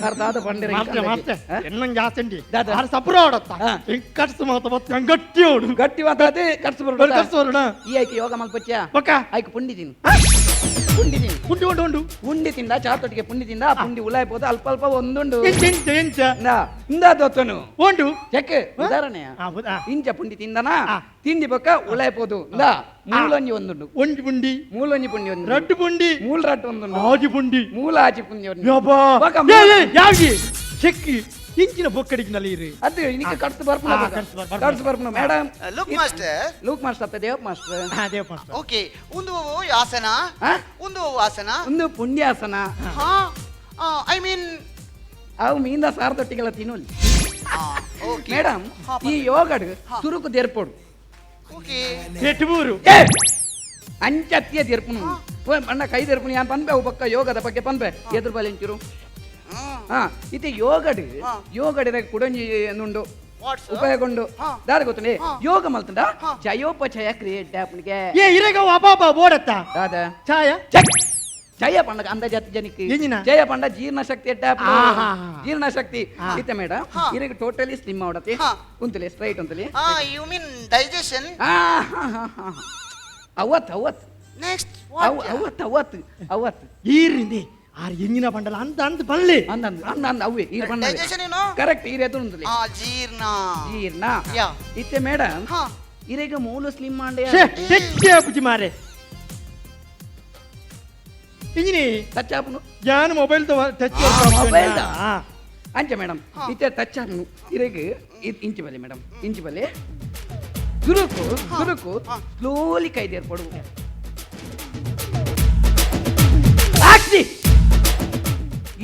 ಅರ್ಧಾದ ಪಂಡಿರ ಮಾಸ್ಟರ್ ಎನ್ನಂಗೆ ಜಾಸ್ತಿ ಉಂಟಿ ದಾದ. ಆರು ಸಪುರ ಓಡತ್ತ ಹಾ. ಕಟ್ಸು ಮಾತ ಬತ್ತ ಗಟ್ಟಿ ಓಡು ಗಟ್ಟಿ ಮಾತಾಡಿ ಕಟ್ಸ್ ಬರೋಣ ಕಟ್ಸು ಓಡ ಈ ಆಯ್ಕೆ ಯೋಗ ಮಲ್ಪಚ್ಚ ಬೊಕ್ಕ ಆಯ್ಕೆ ಪುಂಡಿ ತಿನ್ನು ಪುಂಡಿ ತಿನ್ನು ಉಂಟು ಉಂಟು ಉಂಟು ಪುಂಡಿ ತಿಂದ ಚಾತೊಟ್ಟಿಗೆ ಪುಂಡಿ ತಿಂದ ಆ ಪುಂಡಿ ಉಲಾಯ್ಬೋದು ಅಲ್ಪ ಅಲ್ಪ ಒಂದುಂಡು ಎಂಚ ಇಂದ ದೊತ್ತನು ಉಂಟು ಚೆಕ್ ಉದಾಹರಣೆಯ ಇಂಚ ಪುಂಡಿ ತಿಂದನಾ ತಿಂಡಿ ಬೊಕ್ಕ ಉಲಾಯ್ಬೋದು ಇಂದ ಮೂಲೊಂಜಿ ಒಂದುಂಡು ಒಂಜಿ ಪುಂಡಿ ಮೂಲೊಂಜಿ ಪುಂಡಿ ಒಂದು ರಡ್ಡು ಪುಂಡಿ ಮೂಲ ರಟ್ಟು ಒಂದುಂಡು ಆಜಿ ಪುಂಡಿ ಮೂಲ ಆಚಿ ಪುಂಡಿ ಒಂದು ಯಬ್ಬಾ ಬೊಕ್ಕ ಯಾವ್ಗಿ ಚೆಕ್ಕಿ ಇಂಚಿನ ಬೊಕ್ಕಡಿಗಿನಲ್ಲಿ ಇರಿ ಅದು ಇದಕ್ಕೆ ಕಟ್ಸ್ ಬರ್ಪುನ ಹಾ, ಕಟ್ಸ್ ಬರ್ಪುನ. ಕಟ್ಸ್ ಬರ್ಪುನ madam look master look master ಅಪ್ಪ Dev master Deva master okay ಒಂದು ಆಸನ ಹಾ? ಒಂದು ಆಸನ ಒಂದು ಪುಣ್ಯಾಸನ ಹಾ ಐ ಮೀನ್ ಅವು ಮೀಂದ ಸಾರದೊಟ್ಟಿಗೆಲ್ಲ ತಿನ್ನೋಲಿ ಓಕೆ ಮೇಡಮ್ ಈ ಯೋಗಡ್ ಸುರುಕು ದೇರ್ಪೋಡು ಓಕೆ ಪೆಟ್ಬೂರು ಅಂಚತ್ತಿಯ ದೇರ್ಪುನು ಅಣ್ಣ ಕೈ ದೇರ್ಪುನು ಯಾನ್ ಪನ್ಪೆ ಅವು ಪಕ್ಕ ಯೋಗದ ಬಗ್ಗೆ ಪನ್ಪೆ ಎದುರು ಬಲಿ ಇಂಚೂರು ಹಾ ಇದು ಯೋಗಡ್ ಯೋಗಡಿನ ಕುಡಂಜಿ ನುಂಡು ವಾಟ್ಸ್ ಉಪಯೋಗೊಂಡು ದಾರಿ ಗೊತ್ತುಂಡೆ ಯೋಗ ಮಲ್ತಂಡ ಚಯೋಪಚಯ ಕ್ರಿಯೇಟ್ ಆಪ್ನಿಗೆ ಏ ಇರಗ ಅಪಾಪ ಬೋಡತ್ತ ದಾದ ಛಾಯ ಚೆಕ್ ಜಯ ಪಂಡ ಅಂದ ಜಾತಿ ಜನಿಕ್ಕೆ ಎಂಜಿನ? ಜಯ ಪಂಡ ಜೀರ್ಣ ಶಕ್ತಿ ಆಹಾ. ಜೀರ್ಣ ಶಕ್ತಿ ಇತ್ತೆ ಮೇಡಮ್ ಇದಕ್ಕೆ ಟೋಟಲಿ ಸ್ಲಿಮ್ ಮಾಡತ್ತೆ ಹಾ. ಕುಂತಲಿ ಸ್ಟ್ರೈಟ್ ಅಂತಲಿ ಯು ಮೀನ್ ಡೈಜೆಷನ್ ಅವತ್ ಅವತ್ ನೆಕ್ಸ್ಟ್ ಅವತ್ ಅವತ್ ಅವತ್ ಈರಿಂದೆ ಆರು ಎಂಜಿನ ಬಂಡಲ ಅಂತ ಅಂತ ಬಲ್ಲೆ ಅಂದ ಅಂದ ಅಂದ ಅವೇ ಈ ಬಣ್ಣ ಡೈಜೆಷನ್ ಏನೋ ಕರೆಕ್ಟ್ ಈ ಎದುರು ಅಂತಲಿ ಜೀರ್ಣ ಜೀರ್ಣ ಯಾ ಇತ್ತೆ ಮೇಡಮ್ ಹಾ ಇರೆಗ ಮೂಲು ಸ್ಲಿಮ್ ಮಾಡೇ ತೆಕ್ಕೆ ಪುಜಿ ಮಾರೆ ಇಂಜಿನಿ ಟಚ್ ಆಪನು ಯಾನ್ ಮೊಬೈಲ್ ಟಚ್ ಮೊಬೈಲ್ ಅಂಚ ಮೇಡಮ್ ಇತ್ತೆ ಟಚ್ ಆಪನು ಇರೆಗ ಇಂಚಿ ಬಲೆ ಮೇಡಮ್ ಇಂಚಿ ಬಲೆ ಸುರುಕು ಸುರುಕು ಸ್ಲೋಲಿ ಕೈ ದೇರ್ಪಡು ಆಕ್ಸಿ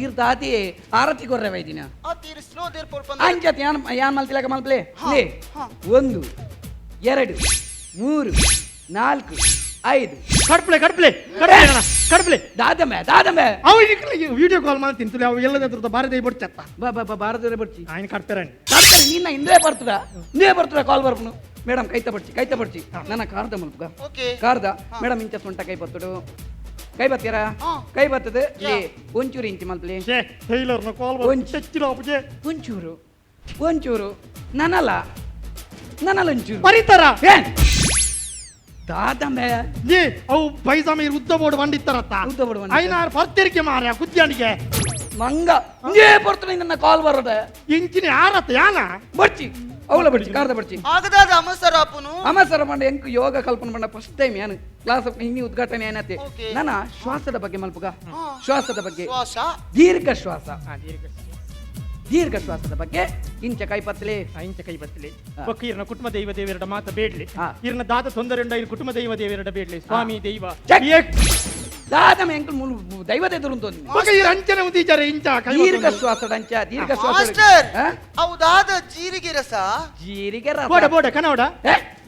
ಈರ್ ದಾತಿ ಆರತಿ ಕೊರ್ರೆ ವೈದಿನ ಅತೀರ್ ಸ್ಲೋ ದೇರ್ ಪೋರ್ಪನ್ ಅಂಚತ್ ಯಾನ್ ಯಾನ್ ಮಲ್ತಿಲಾಗ ಮಲ್ಪಲೆ ಲೇ 1 2 3 4 5 ಕಡ್ಪ್ಲೆ ದಾದಮೆ ಅವು ವಿಡಿಯೋ ಕಾಲ್ ಮಾಡಿ ತಿಂತಲೆ ಅವು ಎಲ್ಲದ ಭಾರತ ಬಿಡ್ಚತ್ತ ಬಾ ಭಾರತದ ಬರ್ಚಿ ఆయన ಕಟ್ತಾರని ನಿನ್ನ ಇಂದೇ ಬರ್ತದ ಕಾಲ್ ಬರ್ಪನು ಮೇಡಮ್ ಕೈತ ಬರ್ಚಿ ನನ್ನ ಕಾರ್ದ ಮಲ್ಪಗ ಓಕೆ ಕಾರ್ದ ಮೇಡಮ್ ಇಂಚ ಸೊಂಟ ಕೈ ಬತ್ತಡು ಕೈ ಬತ್ತೀರಾ ಕೈ ಬತ್ತದ ಒಂಚೂರು ಇಂಚಿ ಮಲ್ಪಲಿ ಛೇ ಟೈಲರ್ನ ಕಾಲ್ ಚಚ್ಚಿರ ಅಪ್ಪಜೆ ಒಂಚೂರು ನನಲ ಒಂಚೂರು ಬರೀತಾರ ದಾದಮೆ ಏ ಅವು ಪೈಸಾಮಿ ಉದ್ದ ಬೋರ್ಡ್ ಬಂದಿತ್ತಾರತ್ತ ಉದ್ದ ಬೋರ್ಡ್ ಬಂದಿತ್ತ. ಐನಾರು ಪರ್ತಿರಿಕೆ ಮಾರ್ಯ ಕುದ್ಯಾನಿಗೆ ಮಂಗ ಇಂದೇ ಬರ್ತದೆ ನನ್ನ ಕಾಲ್ ಬರೋದ ಇಂಚಿನ ಯಾರತ್ತ ಯಾನ ಬರ್ಚಿ ಅವಳ ಬರ್ಚಿ ಕಾರ್ದ ಬರ್ಚಿ ಆಗದಾದ ಅಮಸರಾಪುನು ಅಮಸರ ಮಂಡ ಎಂಕ್ ಯೋಗ ಕಲ್ಪನೆ ಮಂಡ ಫಸ್ಟ್ ಟೈಮ್ ಏನು ಕ್ಲಾಸ್ ಇನ್ನಿ ಉದ್ಘಾಟನೆ ಏನತ್ತೆ Okay. ನನ್ನ ಶ್ವಾಸದ ಬಗ್ಗೆ ಮಲ್ಪುಗ ಶ್ವಾಸದ ಬಗ್ಗೆ ಶ್ವಾಸ ದೀರ್ಘ ಶ್ವಾಸದ ಬಗ್ಗೆ ಇಂಚ ಕೈ ಪತ್ತಲೆ ಇಂಚ ಕೈ ಬತ್ತಲಿ ಒಕ್ಕ ಇರ್ನ ಕುಟುಂಬ ದೈವ ದೇವರಡ ಮಾತ ಬೇಡ್ಲಿ ಹಾ. ಇರ್ನ ದಾದ ತೊಂದರೆ ಉಂಡ ಇರ್ ಕುಟುಂಬ ದೈವ ದೇವರಡ ಬೇಡ್ಲಿ ಸ್ವಾಮಿ ದೈವ ಚೆಕ್. దాదం ఎంకులు దైవత ఎదురుంతోంది ఒక ఈ ರಂಚನೆ ಉಂದಿದ್ದಾರೆ ಇಂಚ ದೀರ್ಘ ಶ್ವಾಸದಂಚ ದೀರ್ಘ ಶ್ವಾಸ ಮಾಸ್ಟರ್ ಅವು ದಾದ ಜೀರಿಗೆ ರಸ ಜೀರಿಗೆ ಬೋಡ ರಸ ಬೋಡ ಕನ್ನಡ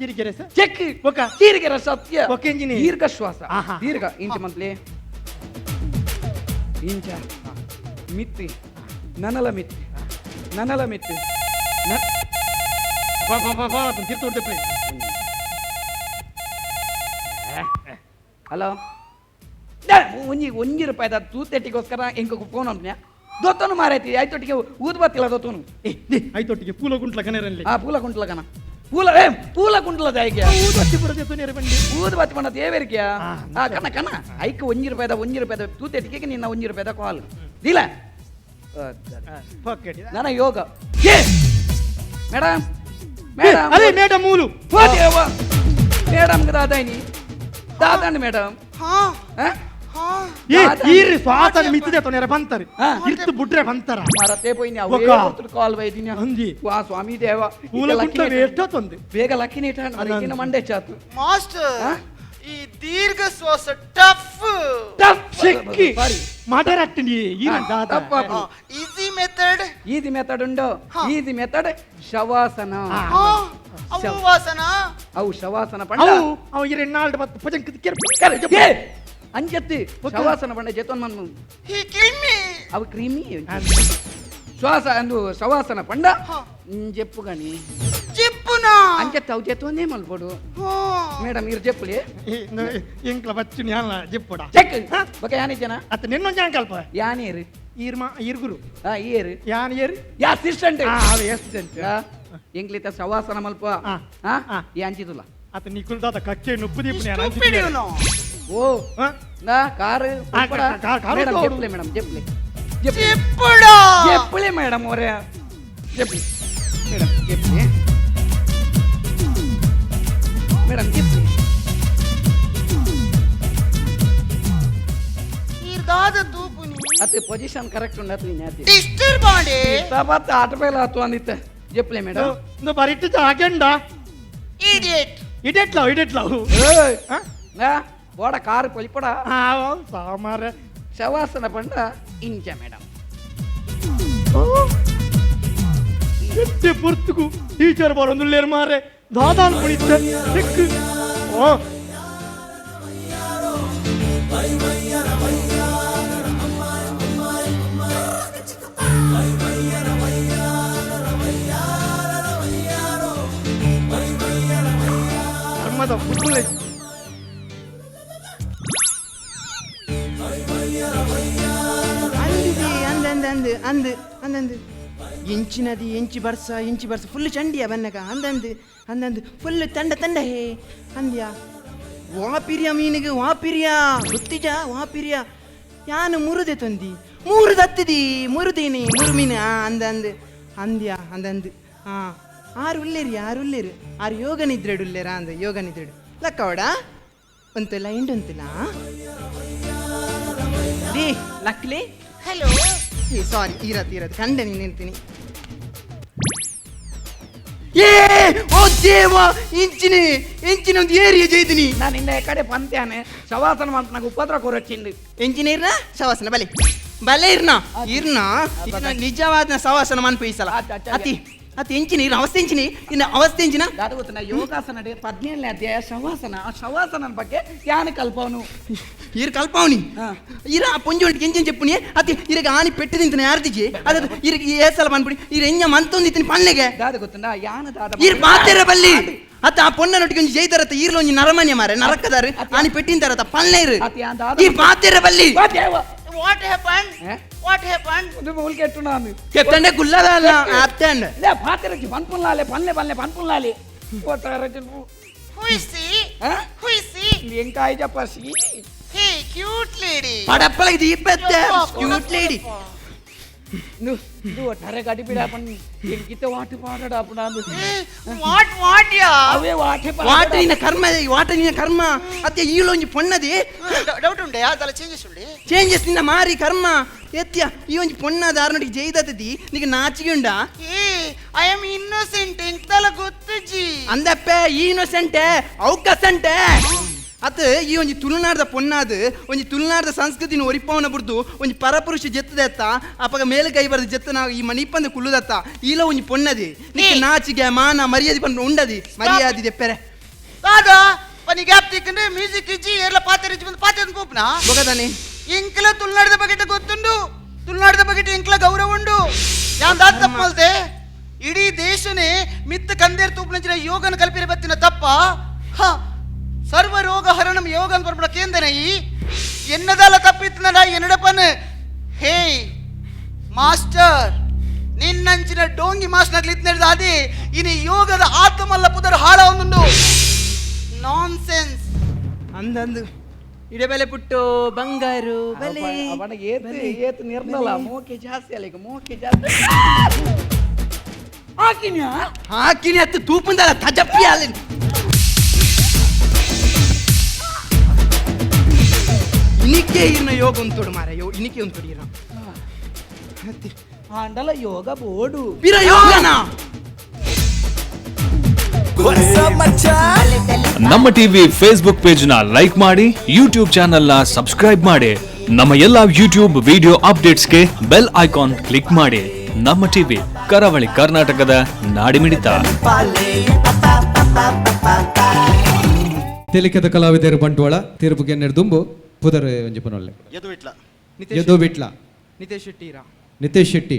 ಜಿರಿಗೆ ರಸ ಚೆಕ್ ఒక ಜೀರಿಗೆ ರಸ ಸತ್ಯ ఒక ಇಂಜಿನಿ ದೀರ್ಘ ಶ್ವಾಸ ಆಹಾ. ದೀರ್ಘ ಇಂಚ ಮಂತ್ಲಿ ಇಂಚ ಮಿತ್ತಿ ನನಲ ಮಿತ್ತಿ ನನಲ ಮಿತ್ತಿ ತಿರ್ತುಂಟೆ ಹಲೋ ಒಂಜಿ ರೂಪಾಯಿದ ತೂತೆಟ್ಟಿಗೋಸ್ಕರ ಎಂಕ ಫೋನ್ ಅಂತ್ನ್ಯಾ ದೊತ್ತನು ಮಾರೈತಿ ಆಯ್ತೊಟ್ಟಿಗೆ ಊದ್ಬತ್ತಿಲ್ಲ ದೊತ್ತನು ಐತೊಟ್ಟಿಗೆ ಪೂಲ ಗುಂಟ್ಲ ಕನೇರಲ್ಲಿ ಆ ಪೂಲ ಕುಂಟ್ಲ ಕನ ಪೂಲ ಕುಂಟ್ಲ ಜಾಯ್ಗೆ ಊದತ್ತಿ ಬರದೆ ತುನೇರೆ ಬಂಡಿ ಊದ್ಬತ್ತಿ பண்ண தேவரிக்கியா ಆ ಕನ ಕನ ಐಕ ಒಂಜಿ ರೂಪಾಯಿದ ತೂತೆಟ್ಟಿಗೆ ನಿನ್ನ ಒಂಜಿ ರೂಪಾಯಿದ ಕಾಲ್ ದಿಲ ಪಾಕೆಟ್ ನನ್ನ ಯೋಗ ಮೇಡಮ್ ಮೇಡಮ್ ಅದೇ ಮೇಡಮ್ ಮೂಲು ಮೇಡಮ್ ದಾದಾಯ್ನಿ ದಾದಾಂಡ್ ಮೇಡಮ್ ಹಾ ಹಾ ಈರಿ ಸ್ವಾತನ ಮಿತ್ತಿದೆ ತೊನೇರೆ ಬಂತಾರೆ ಇರ್ತು ಬುಡ್ರೆ ಬಂತಾರ ಮರತೆ ಪೋಯ್ನಿ ಒಕ್ಕ. ಅವೇ ಕಾಲ್ ಬೈದಿನಿ ಅಂಜಿ. ವಾ ಸ್ವಾಮಿ ದೇವ ಪೂಲ ಗುಂಟ್ಲ ಎಷ್ಟೊತ್ತೊಂದು ಬೇಗ ಲಕ್ಕಿನ ಇಟ್ಟ ಮಂಡೆ ಚಾತು ಮಾಸ್ಟರ್ ಹಾ? ಈ ದೀರ್ಘ ಶ್ವಾಸ ಟಫ್ ಸಿಕ್ಕಿ ಮಾತಾಡಟ್ಟಿನಿ ಈ ದಾದ ಈಸಿ ಮೆಥಡ್ ಈಸಿ ಮೆಥಡ್ ಉಂಡು ಈಸಿ ಮೆಥಡ್ ಶವಾಸನ ಅವು ವಾಸನ ಅವು ಶವಾಸನ ಪಂಡ ಅವು ಅವ ಇರೆ ನಾಲ್ಡು ಮತ್ತು ಪಜಂಕ ಅಂಜತ್ತಿ ಶವಾಸನ ಪಂಡ ಜೇತೋನ್ ಮನ್ ಹಿ ಕಿಲ್ ಮೀ ಅವು ಕ್ರೀಮಿ ಶ್ವಾಸ ಅಂದು ಶವಾಸನ ಪಂಡ ಜೆಪ್ಪು ಗಣಿ ಜಿಪ್ಪುನಾ ಅಂಜತ್ತ ಅವು ಜೇತೋನೇ ಮಲ್ಪಡು ಮೇಡಮ್ ಇರ್ ಜೆಪ್ಪುಲಿ ಇಂಕ್ಲ ಬಚ್ಚುನಿ ಅಲ್ಲ ಜಿಪ್ಪುಡ ಚೆಕ್ ಬಕ ಯಾನಿ ಜನ ಅತ್ತ ನಿನ್ನೊಂದು ಜಾಣ ಕಲ್ಪ ಯಾನೇರು ಈರ್ಮ ಈರ್ಗುರು ಏರು ಯಾನ್ ಏರಿ ಯಾ ಅಸಿಸ್ಟೆಂಟ್ ಅದು ಎಸ್ಟೆಂಟ್ ಎಂಗ್ಲಿತ ಶವಾಸನ ಮಲ್ಪ ಯಾಂಚಿದುಲ್ಲ ಅತ್ತ ನಿಕುಲ್ ದಾದ ಕಕ್ಕೆ ನುಪ್ಪು ದೀಪ ನಾನು ಸ್ಟೂಪಿಡ್ ಯು ನೋ ಓ ನಾ ಕಾರು ಕಾರು ಮೇಡಮ್ ತೋಡು. ಜೆಪ್ಲೆ ಮೇಡಮ್ ಜೆಪ್ಲೆ ಜಿಪ್ಪುಡ ಜೆಪ್ಲೆ ಮೇಡಮ್ ಅವರೇ ಜೆಪ್ಲೆ ಮೇಡಮ್ ಜೆಪ್ಲೆ ಮೇಡಮ್ ಜೆಪ್ಲೆ ಈರ್ಗಾದ ತೂಪುನಿ ಅತ್ತೆ ಪೊಸಿಷನ್ ಕರೆಕ್ಟ್ ಉಂಡತ್ತು ಇನ್ಯಾತಿ ಡಿಸ್ಟರ್ಬ್ ಮಾಡಿ ತಬತ್ತ ಆಟ ಬೇಲ ಆತು ಅಂದಿತ್ತೆ ಜೆಪ್ಲೆ ಮೇಡಮ್ ಒಂದು ಬರಿಟ್ಟು ಜಾಗೆಂಡ ಇಡಿಯಟ್ ಇಡೆಟ್ಲಾವು ನಾ ಬೋಡ ಕಾರು ಪೊಲಿಪಡ ಸಾಮಾರ ಶವಾಸನ ಪಂಡ ಇಂಚ ಮೇಡಮ್ ಎತ್ತೆ ಪುರ್ತುಕು ಟೀಚರ್ ಬರೋಂದುಲ್ಲೇರು ಮಾರೆ ದಾದಾನ್ ಕುಣಿತ ಸಿಕ್ಕು ಓ ಧರ್ಮದ ಪುತ್ತೂಳೆ ಅಂದಂದು ಎಂಚಿನದಿ ಎಂಚಿ ಬರ್ಸ ಫುಲ್ ಚಂಡಿಯ ಬನ್ನಗ ಅಂದಂದು ಫುಲ್ ತಂಡ ಹೇ ಅಂದ್ಯ ವಾಪಿರಿಯ ಮೀನಿಗೆ ವಾಪಿರಿಯ ಗೊತ್ತಿಜ ವಾಪಿರಿಯ ಯಾನು ಮುರುದೆ ತಂದಿ ಮೂರು ದತ್ತಿದಿ ಮುರುದೀನಿ ಮುರು ಮೀನು ಅಂದ್ಯ ಆರು ಉಲ್ಲೇರು ಆರು ಯೋಗ ನಿದ್ರೆಡು ಉಲ್ಲೇರ ಯೋಗ ನಿದ್ರೆಡು ಲಕ್ಕವಡ ಒಂತುಲ ಇಂಡೊಂತುಲ ಡಿ ಲಕ್ಲಿ ಹಲೋ ಸಾರಿ ಇರತ್ ಕಂಡೆ ನೀನು ನಿಲ್ತೀನಿ ಓ ದೇವ ಎಂಚಿನ ಒಂದು ಏರಿಯಾ ಜೈದಿನಿ ನಾನು ಇಂದ ಕಡೆ ಪಂತ್ಯಾನೆ ಶವಾಸನ ಮಾಡ್ತ నాకు ಉಪದ್ರ ಕೊರಚಿಂದು ಎಂಜಿನಿಯರ್ನ ಶವಾಸನ ಬಲೆ ಇರ್ನ ನಿಜವಾದ ಶವಾಸನ ಮನ್ಪಯಿಸಲ್ಲ ಅತಿ ಎಂಚಿನ ಅವಸ್ಥೆ ಎಂಚಿನ ಅದು ಗೊತ್ತ ಯೋಗಾಸನ 17ನೇ ಅಧ್ಯಾಯ ಶವಾಸನ ಬಗ್ಗೆ ಧ್ಯಾನ ಕಲ್ಪವನು ಇರ್ ಕಲ್ಪವನಿ ಇರ ಪೊಂಜೊಂಟಿ ಎಂಚಿನ చెప్పుని ಅತಿ ಇರಗ ಆನಿ ಪೆಟ್ಟು ನಿಂತನೆ ಯಾರ್ದಿಜಿ ಅದು ಇರಗ ಏಸಲ ಬಂದ್ಬಿಡಿ ಇರ ಎಂಜ ಮಂತೊಂದಿತಿನಿ ಪಣ್ಣೆಗೆ ದಾದ ಗೊತ್ತಂಡ ಯಾನ ದಾದ ಇರ್ ಪಾತೆರ ಬಲ್ಲಿ ಅತ್ತ ಆ ಪೊನ್ನನೊಟ್ಟಿಗೆ ಒಂಜಿ ಜೈದರತ ಈರ್ಲ ಒಂಜಿ ನರಮನ್ಯ ಮಾರೆ ನರಕದಾರ ಆನಿ ಪೆಟ್ಟಿನ ತರತ ಪಣ್ಣೆರು ಅತಿ ಆ ದಾದ ಈ ಪಾತೆರ ಬಲ್ಲಿ ವಾಟ್ ಹ್ಯಾಪನ್ ಒಂದು ಮೂಲ್ ಕೆಟ್ಟು ನಾನು ಕೆತ್ತಂಡೆ ಗುಲ್ಲದಲ್ಲ ಅತ್ತಂಡ ಲೇ ಪಾತಿರಕ್ಕೆ ಪನ್ಪುಲ್ಲಾಲೆ ಪನ್ಲೆ ಓಟಾರಜನ್ ಹೂ ಇಸ್ ಸಿ ಎಂಕಾಯಿ ಜಪಸಿ ಹೇ ಕ್ಯೂಟ್ ಲೇಡಿ ಪಡಪ್ಪಳ ದೀಪತ್ತೆ ಕ್ಯೂಟ್ ಲೇಡಿ ಇದು ಒಟ್ಟಾರೆ ಗಾಡಿ ಬಿಡ ಪನ್ ಎಂಕಿತ ವಾಟಿ ಪಾಡಡ ಅಪ್ಪನಾದು ವಾಟ್ ಯಾ ಅವೇ ವಾಟಿ ವಾಟ ನಿನ್ನ ಕರ್ಮ ಅತ್ತೆ ಈಲೊಂಜಿ ಪೊನ್ನದಿ ಡೌಟ್ ಉಂಡೆ ಅದಲ್ಲ ಚೇಂಜಸ್ ನಿನ್ನ ಮಾರಿ ಕರ್ಮ ಎತ್ಯ ಈ ಒಂಜಿ ಪೊನ್ನ ದಾರನೊಟ್ಟಿಗೆ ಜೈದತದಿ ನಿಗ ನಾಚಿಗೆ ಉಂಡ ಐ ಆಮ್ ಇನ್ನೋಸೆಂಟ್ ಎಂತಲ ಗೊತ್ತು ಜಿ ಅಂದಪ್ಪೆ ಈ ಇನ್ನೋಸೆಂಟೆ ಔಕಸೆಂಟೆ ಅತ್ ಈ ಒಂಜಿ ತುಳುನಾಡದ ಪೊನ್ನಾದ್ ಒಂಜಿ ತುಳುನಾಡದ ಸಂಸ್ಕೃತಿನ ಒರಿಪವನ ಬುಡ್ದು ಒಂಜಿ ಪರಪುರುಷ ಜೆತ್ತದತ್ತ ಅಪಗ ಮೇಲೆ ಕೈ ಬರೆದ ಜೆತ್ತನ ಈ ಮನಿಪಂದ ಕುಲ್ಲುದತ್ತ ಈಲ ಒಂಜಿ ಪೊನ್ನದಿ ನಿಕ್ಕೆ ನಾಚಿಗೆ ಮಾನ ಮರ್ಯಾದೆ ಪಂಡ ಉಂಡದಿ ಮರ್ಯಾದೆ ದೆಪ್ಪೆರೆ ಕಾದ ಪನಿ ಗ್ಯಾಪ್ ತಿಕ್ಕಂದ್ರೆ ಮ್ಯೂಸಿಕ್ ಇಜ್ಜಿ ಎಲ್ಲ ಪಾತ್ರ ಇಜ್ಜಿ ಬಂದು ಪಾತ್ರ ಪೋಪ್ನ ಬೊಗದಾನೆ ಇಂಕ್ಲ ತುಳುನಾಡದ ಬಗೆಟ್ ಗೊತ್ತುಂಡು ತುಳುನಾಡದ ಬಗೆಟ್ ಇಂಕ್ಲ ಗೌರವ ಉಂಡು ಯಾನ್ ದಾತ್ ತಪ್ಪ ಮಲ್ತೆ ಇಡೀ ದೇಶನೇ ಮಿತ್ತ ಕಂದೇರ್ ತೂಪನಂಚಿನ ಯೋಗನ ಕಲ್ಪಿರ ಬತ್ತಿನ ತಪ್ಪ ಹ ಸರ್ವ ರೋಗ ಹರಣಂ ಯೋಗನ್ ಬರ್ಬಡ ಕೇಂದನಯಿ ಎನ್ನದಲ್ಲ ತಪ್ಪಿತ್ತನಡ ಎನ್ನಡಪನ್ ಹೇ ಮಾಸ್ಟರ್ ನಿನ್ನಂಚಿನ ಡೋಂಗಿ ಮಾಸ್ಟರ್ ಇತ್ನಡ್ದ ಅದೇ ಇನಿ ಯೋಗದ ಆತ್ಮಲ್ಲ ಪುದರ್ ಹಾಳ ಒಂದುಂಡು ನಾನ್ಸೆನ್ಸ್ ಅಂದಂದು ಇಡಬೆಲೆ ಪುಟ್ಟು ಬಂಗಾರು ಬಲೆ ಅವನ ಏತು ನಿರ್ಮಲ ಮೋಕೆ ಜಾಸ್ತಿ ಅಲ್ಲ ಈಗ ಮೋಕೆ ಜಾಸ್ತಿ ಹಾಕಿನಿ ಹತ್ತು ತೂಪಂದಲ್ಲ ತಜಪ್ಪಿ ಅಲ್ಲ ಇನಿಕೆ ಇನ್ನ ಯೋಗ ಉಂತೋಡು ಮಾರ ಇನಿಕೆ ಉಂತೋಡು ಇರ ಆಂಡಲ ಯೋಗ ಬೋಡು ಬಿರ ಯೋಗನ ನಮ್ಮ ಟಿವಿ ಫೇಸ್ಬುಕ್ ಪೇಜ್ ನ ಲೈಕ್ ಮಾಡಿ ಯೂಟ್ಯೂಬ್ ಚಾನೆಲ್ ನ ಸಬ್ಸ್ಕ್ರೈಬ್ ಮಾಡಿ ನಮ್ಮ ಎಲ್ಲಾ ಯೂಟ್ಯೂಬ್ ವಿಡಿಯೋ ಅಪ್ಡೇಟ್ಸ್ಗೆ ಬೆಲ್ ಐಕಾನ್ ಕ್ಲಿಕ್ ಮಾಡಿ. ನಮ್ಮ ಟಿವಿ ಕರಾವಳಿ ಕರ್ನಾಟಕದ ನಾಡಿಮಿಡಿತ. ತೆಲಿಕದ ಕಲಾವಿದರು ಬಂಟ್ವಾಳ ತೀರ್ಪುಗೆ ನೆರೆದುಂಬು ಪುದರ್ ಒಂಜಿ ಪನೊಲ್ಲೆ ಯದು ಬಿಟ್ಲ ನಿತೇಶ್ ಶೆಟ್ಟಿರ ನಿತೇಶ್ ಶೆಟ್ಟಿ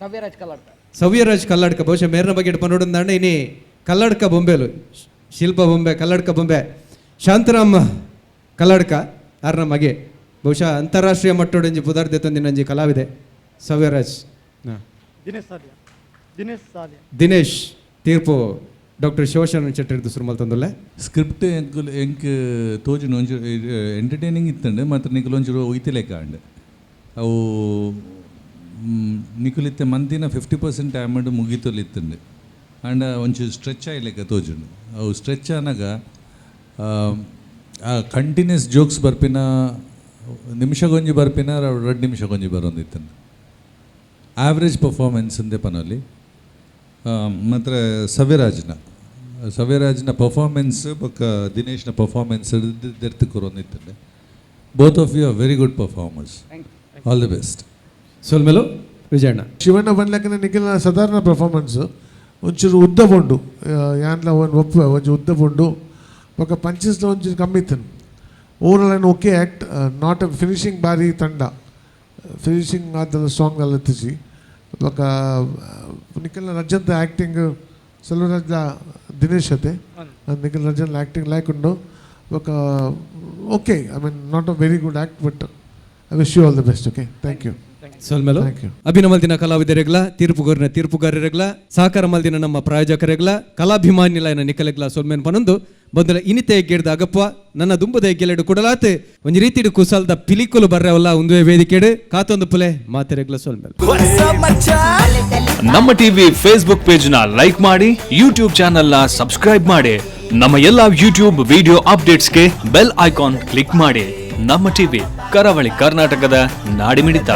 ಸವ್ಯರಾಜ್ ಕಲಾಟ ಸವ್ಯರಾಜ್ ಕಲ್ಲಡ್ಕ ಬಹುಶಃ ಮೇರ್ನ ಬಗ್ಗೆ ಪನೋಡಂದಾಂಡ ಇನಿ ಕಲ್ಲಡ್ಕ ಬೊಂಬೆಲು ಶಿಲ್ಪ ಬೊಂಬೆ ಕಲ್ಲಡ್ಕ ಬೊಂಬೆ ಶಾಂತರಾಮ್ ಕಲ್ಲಡ್ಕ ಆರ್ನ ಮಗೆ ಬಹುಶಃ ಅಂತಾರಾಷ್ಟ್ರೀಯ ಮಟ್ಟೊಡಂಜಿ ಪುದಾರ್ದೆ ತಂದಿನಂಜಿ ಕಲಾವಿದೆ ಸವ್ಯರಾಜ್ ದಿನೇಶ್ ತೀರ್ಪು ಡಾಕ್ಟರ್ ಶಿವಶರಣ ಚಟ್ಟರ್ದು ಸುರ್ಮಲ್ ತಂದುಲ್ಲೆ ಸ್ಕ್ರಿಪ್ಟ್ ಎಂಕ್ ತೋಜುಂಡು ಒಂಚೂರು ಎಂಟರ್ಟೈನಿಂಗ್ ಇತ್ತಂಡು ಮಾತ್ರ ನಿಕುಲು ಒಂಚೂರು ಒಯ್ತಿಲೆಕ್ಕ ಅಂಡ್ ಅವು ನಿಕುಲಿತ್ತೆ ಮಂತಿನ 50% ಆ್ಯಮಡ್ ಮುಗಿತೊಲಿತ್ತಂಡು ಆಂಡ ಒಂಚೂರು ಸ್ಟ್ರೆಚ್ ಆಯ್ಲೆಕ್ಕ ತೋಜುಂಡು ಅವು ಸ್ಟ್ರೆಚ್ ಆನಾಗ ಕಂಟಿನ್ಯೂಸ್ ಜೋಕ್ಸ್ ಬರ್ಪಿನ ನಿಮಿಷಗೊಂಜಿ ಬರ್ಪಿನ 2 ನಿಮಿಷಗೊಂಜಿ ಬರೋಂದಿತ್ತಂಡು ಆವ್ರೇಜ್ ಪರ್ಫಾರ್ಮೆನ್ಸ್ ಅಂದೆ ಪನಲ್ಲಿ ಮಾತ್ರ ಸವ್ಯರಾಜ್ನ ಪರ್ಫಾರ್ಮೆನ್ಸ್ ಬೊಕ್ಕ ದಿನೇಶ್ನ ಪರ್ಫಾರ್ಮೆನ್ಸ್ ದೆರ್ತು ಕೊರೊಂದಿತ್ತಂಡೆ both of you are very good performers all the best ಸೋಲ್ಮೇಲು ವಿಜಯಣ್ಣ ಶಿವಣ್ಣ ಬಂದ್ಲಕ್ಕನೆ ನಿಖಿಲ್ನ ಸಾಧಾರಣ ಪರ್ಫಾರ್ಮೆನ್ಸ್ ಒಂಚೂರು ಉದ್ದ ಬೊಂಡು ಯಾನ್ಲ ಒಂದು ಒಂಚೂರು ಉದ್ದ ಬೊಂಡು ಬೊಕ್ಕ ಪಂಚಸ್ಲ ಒಂಚೂರು ಕಮ್ಮಿ ಇತ್ತನು overall okay act not a finishing ಬಾರಿ ತಂಡ ಫಿನಿಶಿಂಗ್ ಆದ ಸಾಂಗ್ ಎಲ್ಲ ಎತ್ತಿಸಿ ಬೊಕ್ಕ ನಿಖಿಲ್ನ ರಜಂತ ಆ್ಯಕ್ಟಿಂಗ್ ಸೆಲ್ವರಾಜ್ಲ ದಿನೇಶ್ ಅತೆ ನಿಖಿಲ್ ರಜನ್ ಆ್ಯಕ್ಟಿಂಗ್ ಲೈಕ್ ಉಂಡು ಬೊಕ್ಕ okay I mean not a very good act but I wish you all the best okay thank you ಸೋಲ್ಮೇಲು Thank you. ಅಭಿನವ ಮಲ್ದಿನ ಕಲಾವಿದರೆಗ್ಲ ತೀರ್ಪುಗಾರರೆಗ್ಲ ಸಹಕಾರ ಮಲ್ದಿನ ನಮ್ಮ ಪ್ರಾಯೋಜಕರೆಗ್ಲ ಕಲಾಭಿಮಾನಿಲ ನಿಕಲೆಗ್ಲ ಸೋಲ್ಮೇನ್ ಪನೊಂದು ಬಂದಲ ಇನಿತೆ ಗೆಡ್ದ ಅಗಪ್ಪ ನನ್ನ ದುಂಬದ ಗೆಲೆಡು ಕುಡಲಾತ್ ಒಂಜಿ ರೀತಿಡು ಕುಸಲ್ದ ಪಿಲಿಕುಲು ಬರ್ರವಲ್ಲ ಒಂದುವೆ ವೇದಿಕೆಡು ಕಾತೊಂದು ಪುಲೆ ಮಾತೆರೆಗ್ಲ ಸೋಲ್ಮೇಲು. ನಮ್ಮ ಟಿವಿ ಫೇಸ್ಬುಕ್ ಪೇಜ್ ನ ಲೈಕ್ ಮಾಡಿ ಯೂಟ್ಯೂಬ್ ಚಾನೆಲ್ ನ ಸಬ್ಸ್ಕ್ರೈಬ್ ಮಾಡಿ ನಮ್ಮ ಎಲ್ಲಾ ಯೂಟ್ಯೂಬ್ ವಿಡಿಯೋ ಅಪ್ಡೇಟ್ಸ್ಗೆ ಬೆಲ್ ಐಕಾನ್ ಕ್ಲಿಕ್ ಮಾಡಿ. ನಮ್ಮ ಟಿವಿ ಕರಾವಳಿ ಕರ್ನಾಟಕದ ನಾಡಿಮಿಡಿತ.